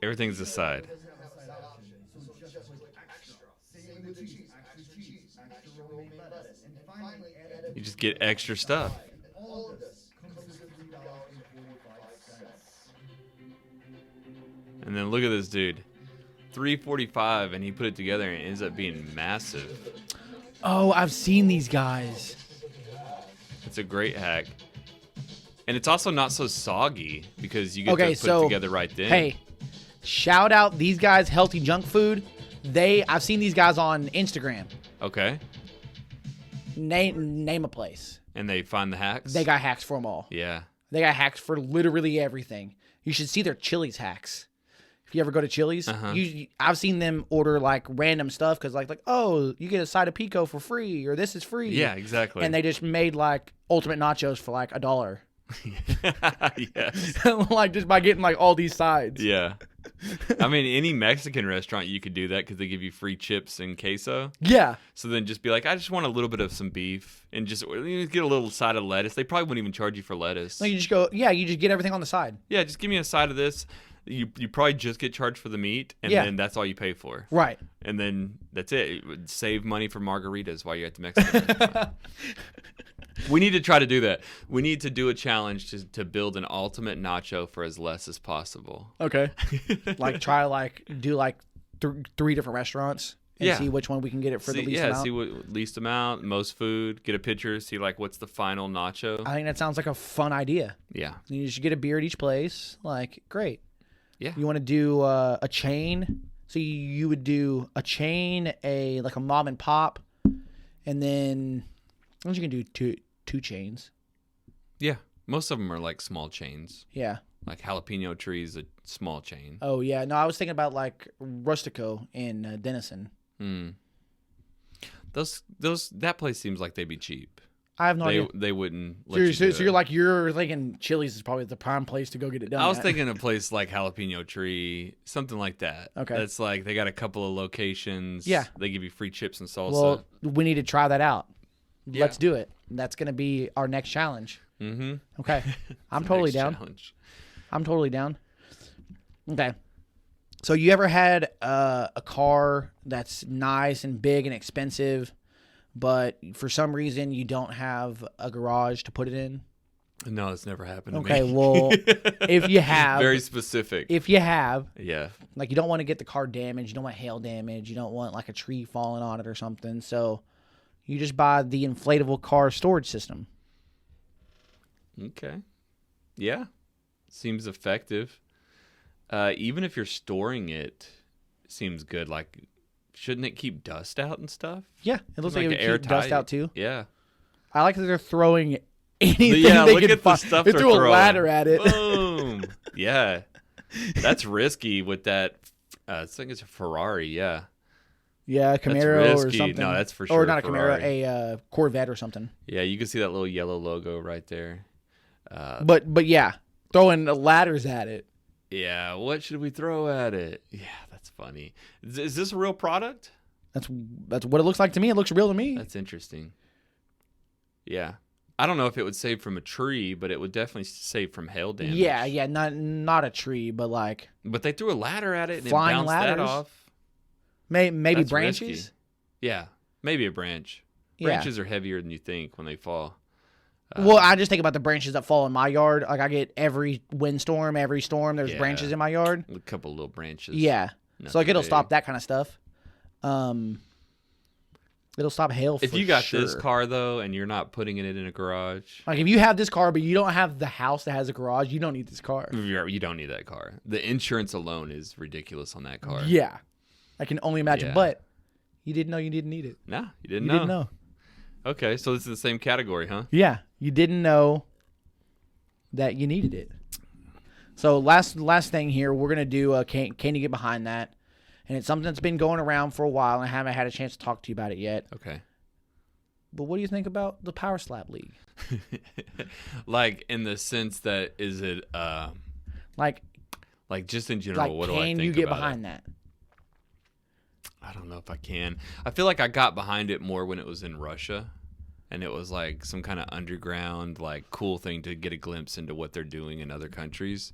Everything's a side. You just get extra stuff. And then look at this dude. $3.45, and he put it together, and it ends up being massive. Oh, I've seen these guys. It's a great hack. And it's also not so soggy because you get Okay, to put it together right then. Hey, shout out these guys, Healthy Junk Food. I've seen these guys on Instagram. Okay. Name a place. And they find the hacks? They got hacks for them all. Yeah. They got hacks for literally everything. You should see their Chili's hacks. If you ever go to Chili's, I've seen them order like random stuff because like, oh, you get a side of pico for free, or this is free. Yeah, exactly. And they just made like ultimate nachos for like $1. Yes. Like just by getting like all these sides. Yeah. I mean, any Mexican restaurant, you could do that because they give you free chips and queso. Yeah. So then just be like, I just want a little bit of some beef and just get a little side of lettuce. They probably wouldn't even charge you for lettuce. No, you just go, you just get everything on the side. Yeah, just give me a side of this. You probably just get charged for the meat, and then that's all you pay for. Right. And then that's it. It would save money for margaritas while you're at the Mexican restaurant. We need to try to do that. We need to do a challenge to build an ultimate nacho for as less as possible. Okay. Do 3 different restaurants and see which one we can get it for the least amount. See what least amount, most food, get a picture, see like what's the final nacho. I think that sounds like a fun idea. Yeah. You should get a beer at each place. Like, great. Yeah. You want to do a chain? So you would do a chain, a mom and pop, and then you can do two chains. Yeah. Most of them are like small chains. Yeah. Like Jalapeno Tree is a small chain. Oh yeah. No, I was thinking about like Rustico in Denison. That place seems like they'd be cheap. I have no idea. They wouldn't let you do So you're thinking Chili's is probably the prime place to go get it done. I was thinking a place like Jalapeno Tree, something like that. Okay. That's like they got a couple of locations. Yeah. They give you free chips and salsa. Well, we need to try that out. Yeah. Let's do it. That's going to be our next challenge. Mm-hmm. Okay. I'm totally Next down. challenge. I'm totally down. Okay. So you ever had a car that's nice and big and expensive, but for some reason you don't have a garage to put it in? No, it's never happened to me. Okay, well, if you have... Very specific. If you have... Yeah. Like, you don't want to get the car damaged. You don't want hail damage. You don't want, like, a tree falling on it or something. So you just buy the inflatable car storage system. Okay. Yeah. Seems effective. Even if you're storing it, seems good. Like, shouldn't it keep dust out and stuff? Yeah, it looks like it would keep airtight. dust out, too. Yeah. I like that they're throwing anything Yeah, they look can at the find. stuff They they're threw a throwing. ladder at it. Boom. Yeah. That's risky with that. I think it's a Ferrari, yeah. Yeah, a Camaro or risky. something. No, that's for sure Or not a Camaro, Ferrari. a Corvette or something. Yeah, you can see that little yellow logo right there. But yeah, throwing ladders at it. Yeah, what should we throw at it? Yeah, that's funny. Is this a real product? That's what it looks like to me. It looks real to me. That's interesting. Yeah. I don't know if it would save from a tree, but it would definitely save from hail damage. Yeah, not a tree, but like But they threw a ladder at it and Flying it bounced that ladders? off. maybe That's branches. risky. Yeah, maybe a branch. Yeah. Branches are heavier than you think when they fall. Well, I just think about the branches that fall in my yard. Like I get every windstorm, every storm. There's branches in my yard. A couple little branches. Yeah. Nothing So like it'll big. stop that kind of stuff. It'll stop hail. If for you got sure. this car though, and you're not putting it in a garage, Like if you have this car, but you don't have the house that has a garage, you don't need this car. you don't need that car. The insurance alone is ridiculous on that car. Yeah. I can only imagine. Yeah. But you didn't know you didn't need it. No, you didn't You know. didn't know. Okay, so this is the same category, huh? Yeah. You didn't know that you needed it. So last thing here, we're going to do can you get behind that? And it's something that's been going around for a while, and I haven't had a chance to talk to you about it yet. Okay. But what do you think about the Power Slap League? Like in the sense that is it Like just in general, what do I think can you get about behind it? that? I don't know if I can. I feel like I got behind it more when it was in Russia, and it was like some kind of underground, like cool thing to get a glimpse into what they're doing in other countries.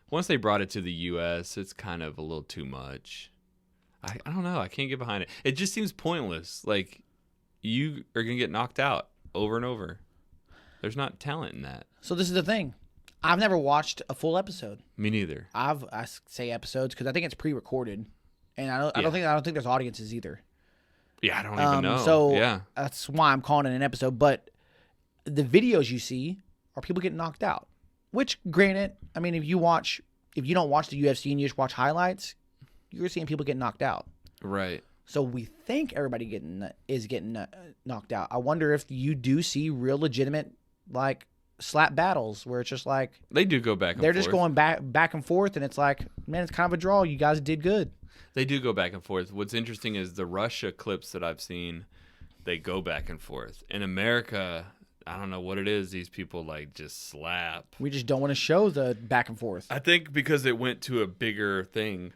Once they brought it to the U.S., it's kind of a little too much. I don't know. I can't get behind it. It just seems pointless. Like you are gonna get knocked out over and over. There's not talent in that. So this is the thing. I've never watched a full episode. Me neither. I say episodes because I think it's pre-recorded, and I don't think there's audiences either. Yeah, I don't even know. So yeah, that's why I'm calling it an episode. But the videos you see are people getting knocked out. Which, granted, I mean, if you don't watch the UFC and you just watch highlights, you're seeing people get knocked out. right. So we think everybody is getting knocked out. I wonder if you do see real legitimate like slap battles where it's just like They do go back and they're forth. just going back and forth, and it's like, man, it's kind of a draw. You guys did good. They do go back and forth. What's interesting is the Russia clips that I've seen, they go back and forth. In America, I don't know what it is. These people like just slap. We just don't want to show the back and forth. I think because it went to a bigger thing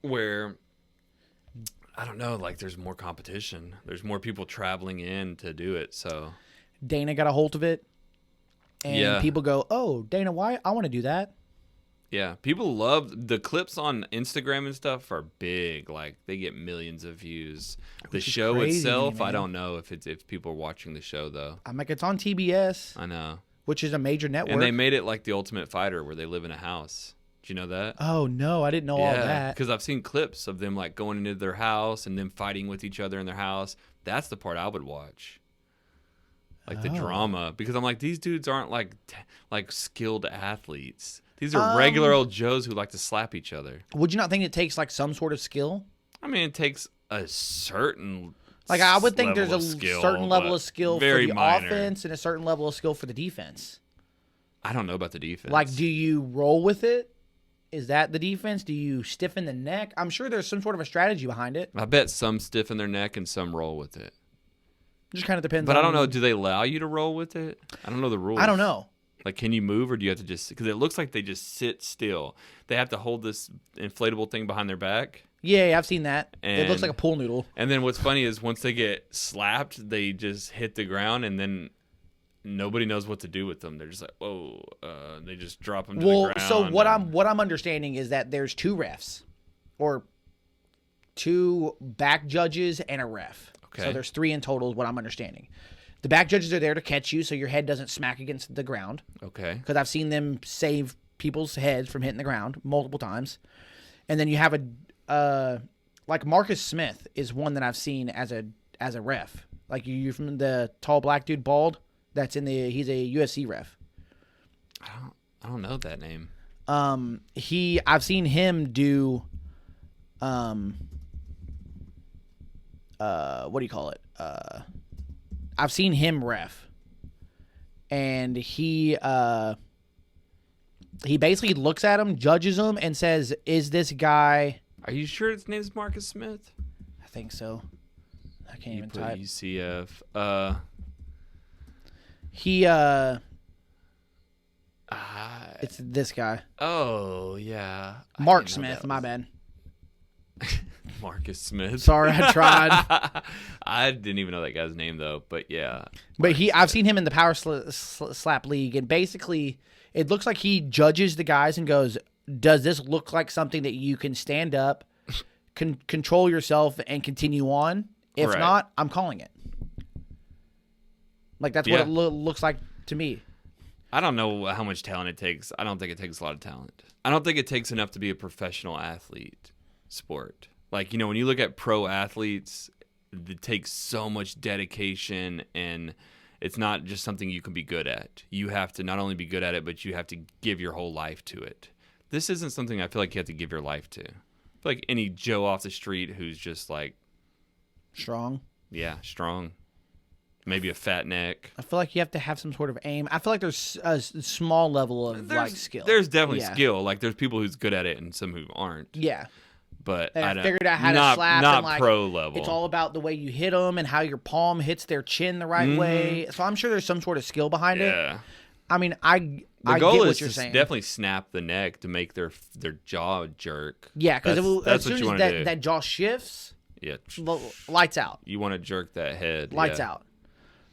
where, I don't know, like there's more competition. There's more people traveling in to do it. So Dana got a hold of it, and Yeah. people go, "Oh, Dana White, I want to do that." yeah, people love the clips on Instagram and stuff are big. Like they get millions of views. The Which is show crazy, itself, I man. don't know if people are watching the show though. I'm like, it's on TBS, I know. which is a major network. And they made it like The Ultimate Fighter where they live in a house. Do you know that? Oh no, I didn't know all that. Because I've seen clips of them like going into their house and them fighting with each other in their house. That's the part I would watch. Like the drama. Because I'm like, these dudes aren't like skilled athletes. These are regular old Joes who like to slap each other. Would you not think it takes like some sort of skill? I mean, it takes a certain Like I would think there's level a of skill, certain level but of skill for very the minor. offense and a certain level of skill for the defense. I don't know about the defense. Like, do you roll with it? Is that the defense? Do you stiffen the neck? I'm sure there's some sort of a strategy behind it. I bet some stiffen their neck and some roll with it. Just kind of depends. But on, I don't know. Do they allow you to roll with it? I don't know the rules. I don't know. Like, can you move or do you have to just... Because it looks like they just sit still. They have to hold this inflatable thing behind their back. Yeah, I've seen that. It looks And- like a pool noodle. And then what's funny is once they get slapped, they just hit the ground and then nobody knows what to do with them. They're just like, whoa. They just drop them to the ground. So what I'm understanding is that there's two refs, or two back judges and a ref. Okay. So there's three in total. Is what I'm understanding. The back judges are there to catch you so your head doesn't smack against the ground. Okay. Because I've seen them save people's heads from hitting the ground multiple times. And then you have like Marcus Smith is one that I've seen as a ref. Like you from the tall black dude, bald. He's a UFC ref. I don't know that name. I've seen him do, what do you call it? I've seen him ref, and he basically looks at him, judges him, and says, "Is this guy?" Are you sure his name's Marcus Smith? I think so. I can't You even put type. UCF. It's this guy, Oh, yeah. I Mark didn't know Smith. that My was bad. Marcus Smith. Sorry, I tried. I didn't even know that guy's name, though. But yeah. But I've seen him in the Power Slap League, and basically, it looks like he judges the guys and goes, "Does this look like something that you can stand up, control yourself, and continue on? If Right. not, I'm calling it." Like that's Yeah. what it looks like to me. I don't know how much talent it takes. I don't think it takes a lot of talent. I don't think it takes enough to be a professional athlete sport. Like, when you look at pro athletes, it takes so much dedication, and it's not just something you can be good at. You have to not only be good at it, but you have to give your whole life to it. This isn't something I feel like you have to give your life to. I feel like any Joe off the street who's just like... Strong. Yeah, strong. Maybe a fat neck. I feel like you have to have some sort of aim. I feel like there's a small level of skill. There's definitely skill. Like there's people who's good at it and some who aren't. Yeah. But I don't figured out how to slap. Not and like, pro level. It's all about the way you hit them and how your palm hits their chin the right way. So I'm sure there's some sort of skill behind it. I mean, I get what you're saying. Definitely snap the neck to make their jaw jerk. Yeah, because that's as what soon you as want to do. that jaw shifts, yeah, lights out. You want to jerk that head. Lights out.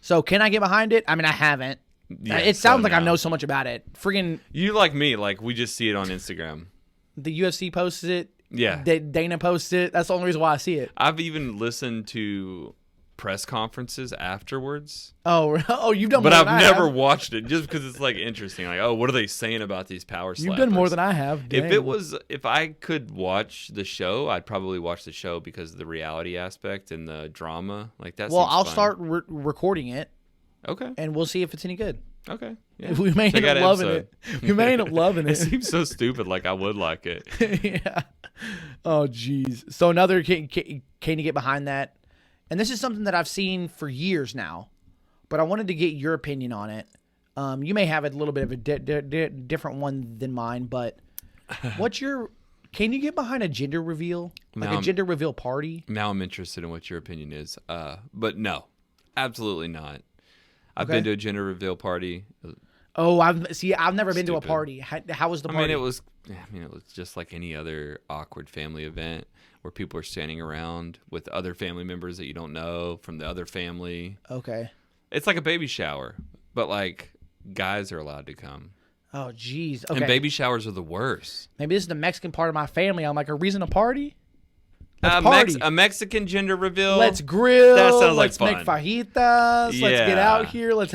So can I get behind it? I mean, I haven't. Yeah, it sounds like I know so much about it. Friggin' you like me, like we just see it on Instagram. The UFC posted it. Yeah. Dana posted it. That's the only reason why I see it. I've even listened to press conferences afterwards. Oh, you've done more but than I've I never have. watched it just because it's like interesting. Like, oh, what are they saying about these power slappers? You've done more than I have. Dang. If I could watch the show, I'd probably watch the show because of the reality aspect and the drama. Like that. Well, seems I'll fun. start recording it. Okay. And we'll see if it's any good. Okay. Yeah. We may end up loving it. We may end up loving it. It seems so stupid. Like I would like it. Yeah. Oh, jeez. So another, can you get behind that? And this is something that I've seen for years now, but I wanted to get your opinion on it. You may have a little bit of a different one than mine, but can you get behind a gender reveal? Like a gender reveal party? Now I'm interested in what your opinion is. But no, absolutely not. I've been to a gender reveal party. Oh, I've never been to a party. How was the party? I mean, it was just like any other awkward family event where people are standing around with other family members that you don't know from the other family. Okay. It's like a baby shower, but like guys are allowed to come. Oh, geez. Okay. And baby showers are the worst. Maybe this is the Mexican part of my family. I'm like, a reason to party? Let's party. A Mexican gender reveal. Let's grill. That sounds like Let's fun. make fajitas. Yeah. Let's get out here. Let's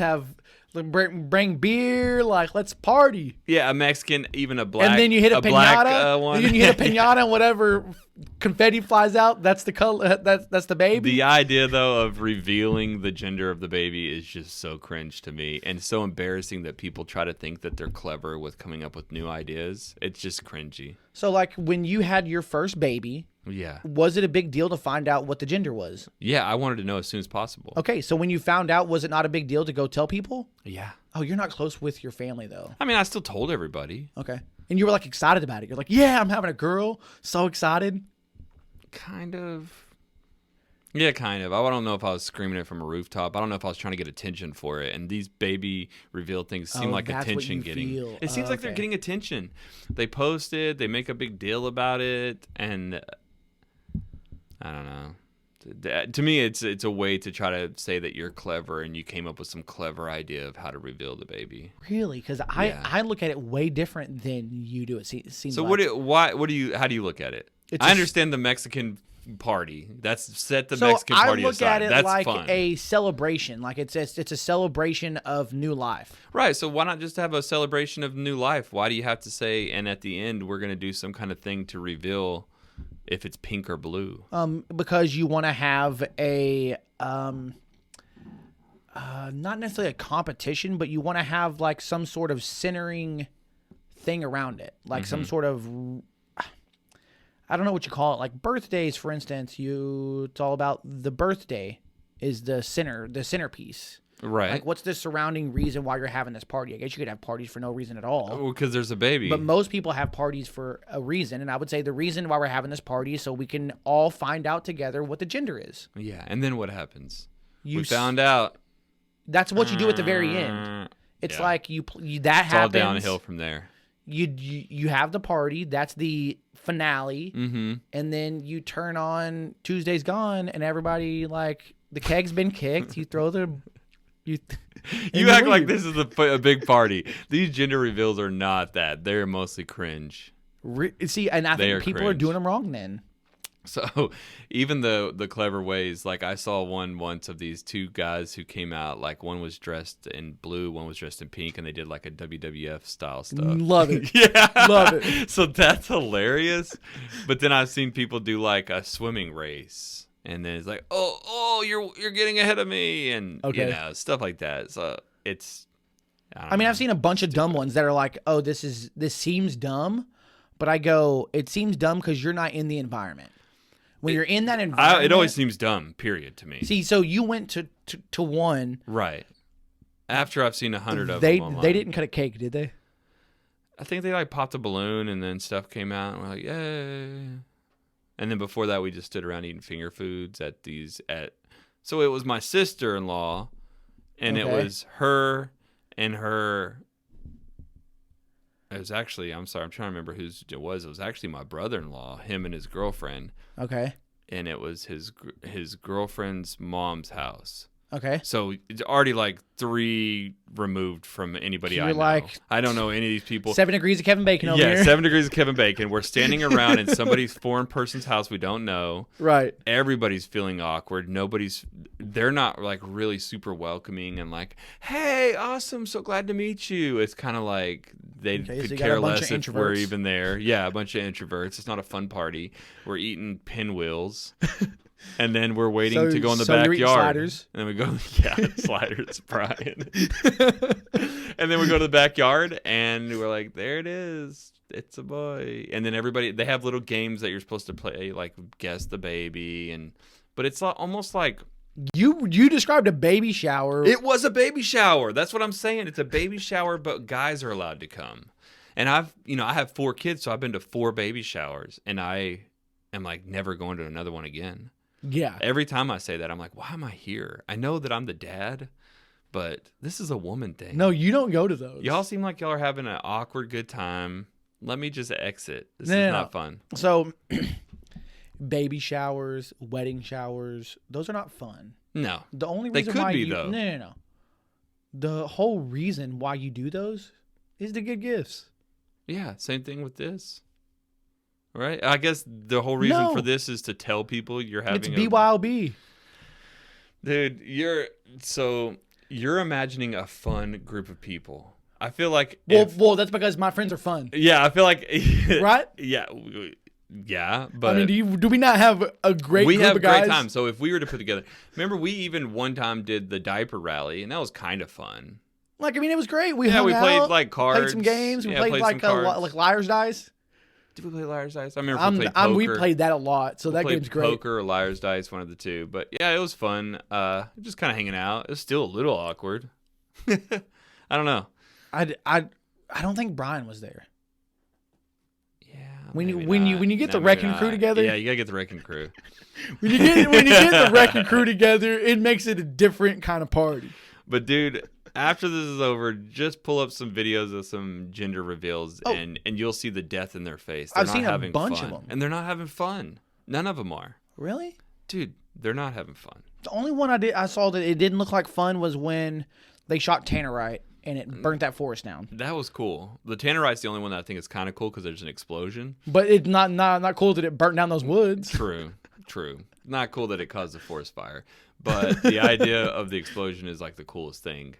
bring beer. Like, let's party. Yeah, a Mexican, even a black. And then you hit a pinata. One. And then you hit a pinata, and whatever confetti flies out, that's the color. That's the baby. The idea, though, of revealing the gender of the baby is just so cringe to me, and so embarrassing that people try to think that they're clever with coming up with new ideas. It's just cringy. So, like, when you had your first baby, yeah, was it a big deal to find out what the gender was? Yeah, I wanted to know as soon as possible. Okay, so when you found out, was it not a big deal to go tell people? Yeah. Oh, you're not close with your family, though. I mean, I still told everybody. Okay. And you were, like, excited about it. You're like, yeah, I'm having a girl. So excited. Kind of. Yeah, kind of. I don't know if I was screaming it from a rooftop. I don't know if I was trying to get attention for it. And these baby reveal things seem like attention getting. Feel. It seems like they're getting attention. They post it. They make a big deal about it. And I don't know. To me, it's a way to try to say that you're clever and you came up with some clever idea of how to reveal the baby. Really? Because I look at it way different than you do. It seems. So like. how do you look at it? I understand the Mexican party. Mexican party I look aside. at it That's like fun. a celebration. Like it's a celebration of new life. Right. So why not just have a celebration of new life? Why do you have to say, and at the end we're going to do some kind of thing to reveal if it's pink or blue? Because you want to have a not necessarily a competition, but you want to have like some sort of centering thing around it, like some sort of. I don't know what you call it. Like birthdays, for instance, it's all about the birthday is the centerpiece. Right. Like, what's the surrounding reason why you're having this party? I guess you could have parties for no reason at all. Well, because there's a baby. But most people have parties for a reason, and I would say the reason why we're having this party is so we can all find out together what the gender is. Yeah, and then what happens? We found out. That's what you do at the very end. It's like you that it's happens. All downhill from there. You have the party. That's the finale. Mm-hmm. And then you turn on Tuesday's Gone, and everybody, like, the keg's been kicked. You throw the... You act like this is a big party. These gender reveals are not that. They're mostly cringe. See, and I think people are cringe. doing them wrong then. So even the clever ways, like I saw one once of these two guys who came out, like one was dressed in blue, one was dressed in pink, and they did like a WWF style stuff. Love it. Yeah. Love it. So that's hilarious. But then I've seen people do like a swimming race, and then it's like, oh, you're getting ahead of me, and Okay. you know, stuff like that. So it's, I mean, I've seen a bunch of dumb ones that are like, oh, this seems dumb, but I go, it seems dumb because you're not in the environment. When you're in that environment, it always seems dumb. Period to me. See, so you went to one. Right. After I've seen 100 of They them online. they didn't cut a cake, did they? I think they like popped a balloon and then stuff came out and we're like, yay. And then before that, we just stood around eating finger foods so it was my sister-in-law, and it Okay. was her and her. It was actually, I'm sorry, I'm trying to remember whose it was. It was actually my brother-in-law, him and his girlfriend, Okay. and it was his girlfriend's mom's house. Okay. So it's already like 3 removed from anybody I You're know. like- I don't know any of these people. 7 degrees of Kevin Bacon over Yeah, here. 7 degrees of Kevin Bacon. We're standing around in somebody's foreign person's house we don't know. Right. Everybody's feeling awkward. They're not like really super welcoming and like, hey, awesome, so glad to meet you. It's kind of like they Okay, so could you got a care bunch less of if we're introverts. even there. Yeah, a bunch of introverts. It's not a fun party. We're eating pinwheels. And then we're waiting to go in the so you're eating backyard. sliders? And then we go, yeah, sliders, Brian. And then we go to the backyard, and we're like, there it is. It's a boy. And then they have little games that you're supposed to play, like guess the baby. But it's almost like. You described a baby shower. It was a baby shower. That's what I'm saying. It's a baby shower, but guys are allowed to come. And I have 4 kids, so I've been to 4 baby showers, and I am like never going to another one again. Yeah. Every time I say that, I'm like, why am I here? I know that I'm the dad, but this is a woman thing. No, you don't go to those. Y'all seem like y'all are having an awkward good time. Let me just exit. This No, is no, not no. fun. So, baby showers, wedding showers, those are not fun. No. The only They reason could why be, you though. no. The whole reason why you do those is to get gifts. Yeah, same thing with this. Right? I guess the whole reason No. for this is to tell people you're having It's BYOB. Dude, you're imagining a fun group of people. I feel like Well, that's because my friends are fun, I feel like right? Yeah, but I mean, do we not have a great we group have of guys? great time. So if we were to put together, remember we even one time did the diaper rally, and that was kind of fun. Like, I mean, it was great. We Yeah, hung we played, out, like, cards. played some games. We Yeah, played played like some cards. like Liar's Dice. Did we play Liar's Dice? I remember we played We poker. played that a lot, so We that played game's great. Poker or Liar's Dice, one of the two. But yeah, it was fun. Just kind of hanging out. It was still a little awkward. I don't know. I don't think Brian was there. Yeah. When you- maybe when you- not. when you get the maybe wrecking not. crew together? Yeah, you gotta get the wrecking crew. When you get the wrecking crew together, it makes it a different kind of party. But dude, after this is over, just pull up some videos of some gender reveals, Oh. and you'll see the death in their face. They're I've not seen a having bunch fun. of 'em. And they're not having fun. None of them are. Really? Dude, they're not having fun. The only one I saw that it didn't look like fun was when they shot Tannerite and it burnt that forest down. That was cool. The Tannerite's the only one that I think is kind of cool because there's an explosion. But it's not cool that it burnt down those woods. True. Not cool that it caused a forest fire. But the idea of the explosion is like the coolest thing.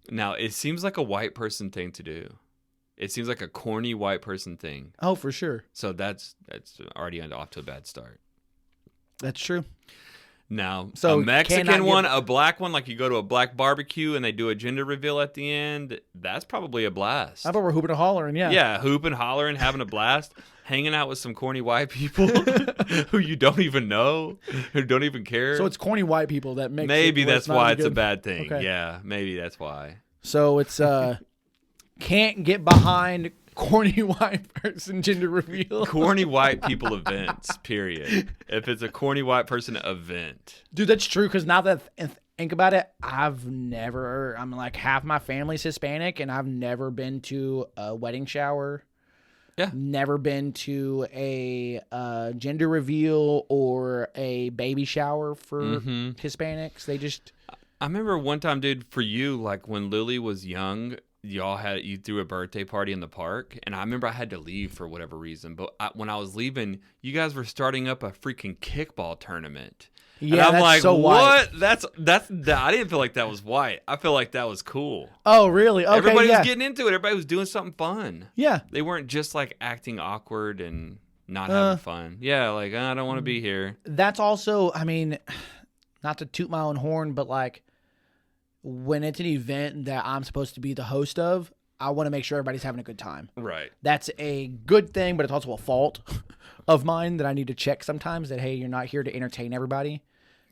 Now, it seems like a white person thing to do. It seems like a corny white person thing. Oh, for sure. So that's already off to a bad start. That's true. Now, So a Mexican cannot one, give- a black one, like you go to a black barbecue and they do a gender reveal at the end, that's probably a blast. I thought we're hooping and hollering, yeah. Yeah, hooping, hollering, having a blast, hanging out with some corny white people who you don't even know, who don't even care. So it's corny white people that make Maybe where that's not why as it's a good. bad thing. Okay. Yeah, maybe that's why. So it's can't get behind corny white person gender reveal. Corny white people events, period. If it's a corny white person event. Dude, that's true because now that I think about it, I'm like half my family's Hispanic and I've never been to a wedding shower. Yeah. Never been to a gender reveal or a baby shower for Hispanics. They just I remember one time, dude, for you, like when Lily was young, you threw a birthday party in the park, and I remember I had to leave for whatever reason. But when I was leaving, you guys were starting up a freaking kickball tournament. Yeah, and I'm that's like, so white. what? That's I didn't feel like that was white. I feel like that was cool. Oh, really? Okay, Everybody yeah. was getting into it. Everybody was doing something fun. Yeah. They weren't just like acting awkward and not having fun. Yeah, like I don't want to be here. That's also, I mean, not to toot my own horn, but like when it's an event that I'm supposed to be the host of, I want to make sure everybody's having a good time. Right. That's a good thing, but it's also a fault of mine that I need to check sometimes that, hey, you're not here to entertain everybody.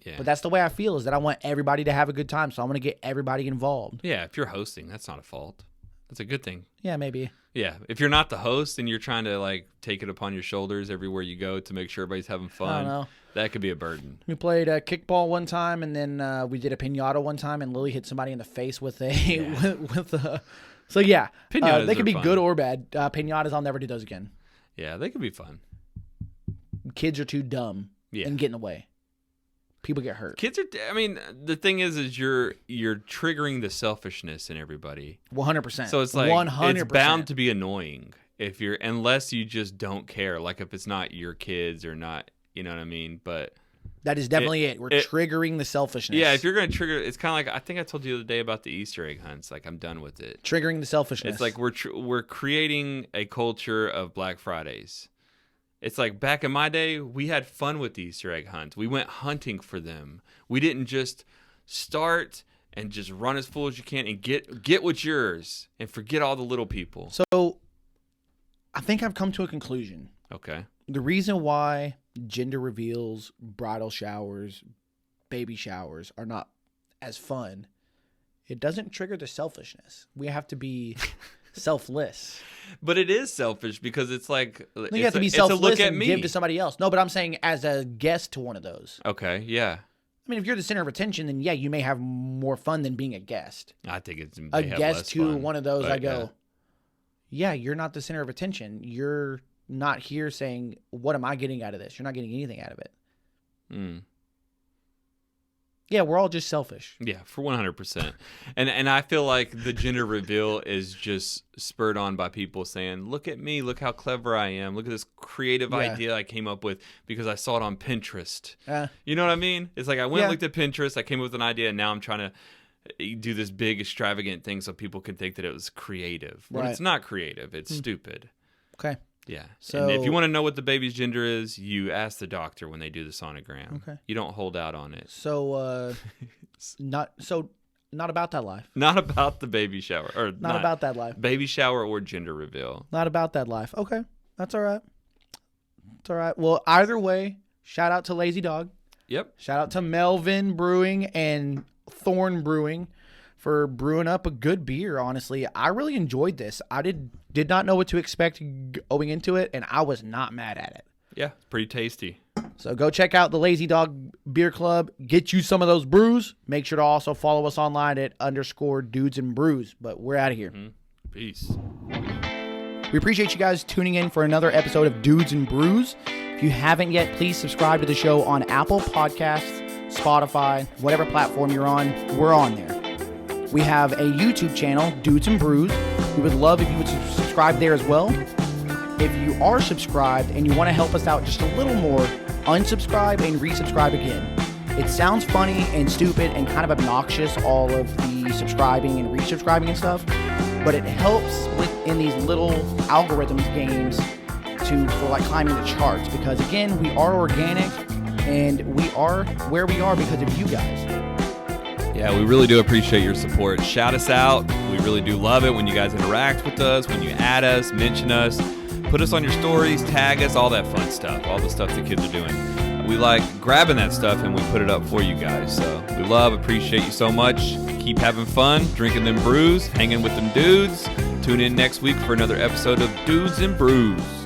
Yeah. But that's the way I feel, is that I want everybody to have a good time. So I want to get everybody involved. Yeah, if you're hosting, that's not a fault. That's a good thing. Yeah, maybe. Yeah, if you're not the host and you're trying to like take it upon your shoulders everywhere you go to make sure everybody's having fun, know. that could be a burden. We played kickball one time, and then we did a pinata one time, and Lily hit somebody in the face with a with a. So yeah, Pinatas they could are be fun. good or bad. Pinatas, I'll never do those again. Yeah, they could be fun. Kids are too dumb and get in the way. People get hurt. Kids are. I mean, the thing is you're triggering the selfishness in everybody. 100%. So it's like 100%. it's bound to be annoying if you're unless you just don't care. Like if it's not your kids or not, you know what I mean. But that is definitely it. We're triggering the selfishness. yeah, if you're gonna trigger, it's kind of like I think I told you the other day about the Easter egg hunts. Like I'm done with it. Triggering the selfishness. It's like we're creating a culture of Black Fridays. It's like back in my day, we had fun with the Easter egg hunts. We went hunting for them. We didn't just start and just run as full as you can and get what's yours and forget all the little people. So I think I've come to a conclusion. Okay. The reason why gender reveals, bridal showers, baby showers are not as fun, it doesn't trigger the selfishness. We have to be selfless. But it is selfish because it's like You have to be it's a selfless look at and me. give to somebody else. No, but I'm saying as a guest to one of those. Okay, yeah. I mean, if you're the center of attention, then yeah, you may have more fun than being a guest. I think it's A they have guest less to fun, one of those, but I go, yeah, you're not the center of attention. You're not here saying, what am I getting out of this? You're not getting anything out of it. Mm. Yeah, we're all just selfish. Yeah, for 100%. And I feel like the gender reveal is just spurred on by people saying, look at me, look how clever I am. Look at this creative idea I came up with because I saw it on Pinterest. You know what I mean? It's like I went and looked at Pinterest, I came up with an idea, and now I'm trying to do this big extravagant thing so people can think that it was creative. When it's not creative, it's stupid. Okay. Yeah. So, and if you want to know what the baby's gender is, you ask the doctor when they do the sonogram. Okay. You don't hold out on it. So, not about that life. Not about the baby shower. Or Not about that life. Baby shower or gender reveal. Not about that life. Okay. That's all right. It's all right. Well, either way, shout out to Lazy Dog. Yep. Shout out to Mevin Brewing and Thorne Brewing for brewing up a good beer. Honestly, I really enjoyed this. I did not know what to expect going into it, and I was not mad at it. Yeah, it's pretty tasty. So go check out the Lazy Dog Beer Club. Get you some of those brews. Make sure to also follow us online at _dudes and brews. But we're out of here. Peace. We appreciate you guys tuning in for another episode of Dudes and Brews. If you haven't yet, please subscribe to the show on Apple Podcasts, Spotify, whatever platform you're on. We're on there. We have a YouTube channel, Dudes and Brews. We would love if you would subscribe there as well. If you are subscribed and you want to help us out just a little more, unsubscribe and resubscribe again. It sounds funny and stupid and kind of obnoxious, all of the subscribing and resubscribing and stuff, but it helps in these little algorithms games for like climbing the charts, because again, we are organic and we are where we are because of you guys. Yeah, we really do appreciate your support. Shout us out. We really do love it when you guys interact with us, when you add us, mention us, put us on your stories, tag us, all that fun stuff, all the stuff the kids are doing. We like grabbing that stuff and we put it up for you guys. So we appreciate you so much. Keep having fun, drinking them brews, hanging with them dudes. Tune in next week for another episode of Dudes and Brews.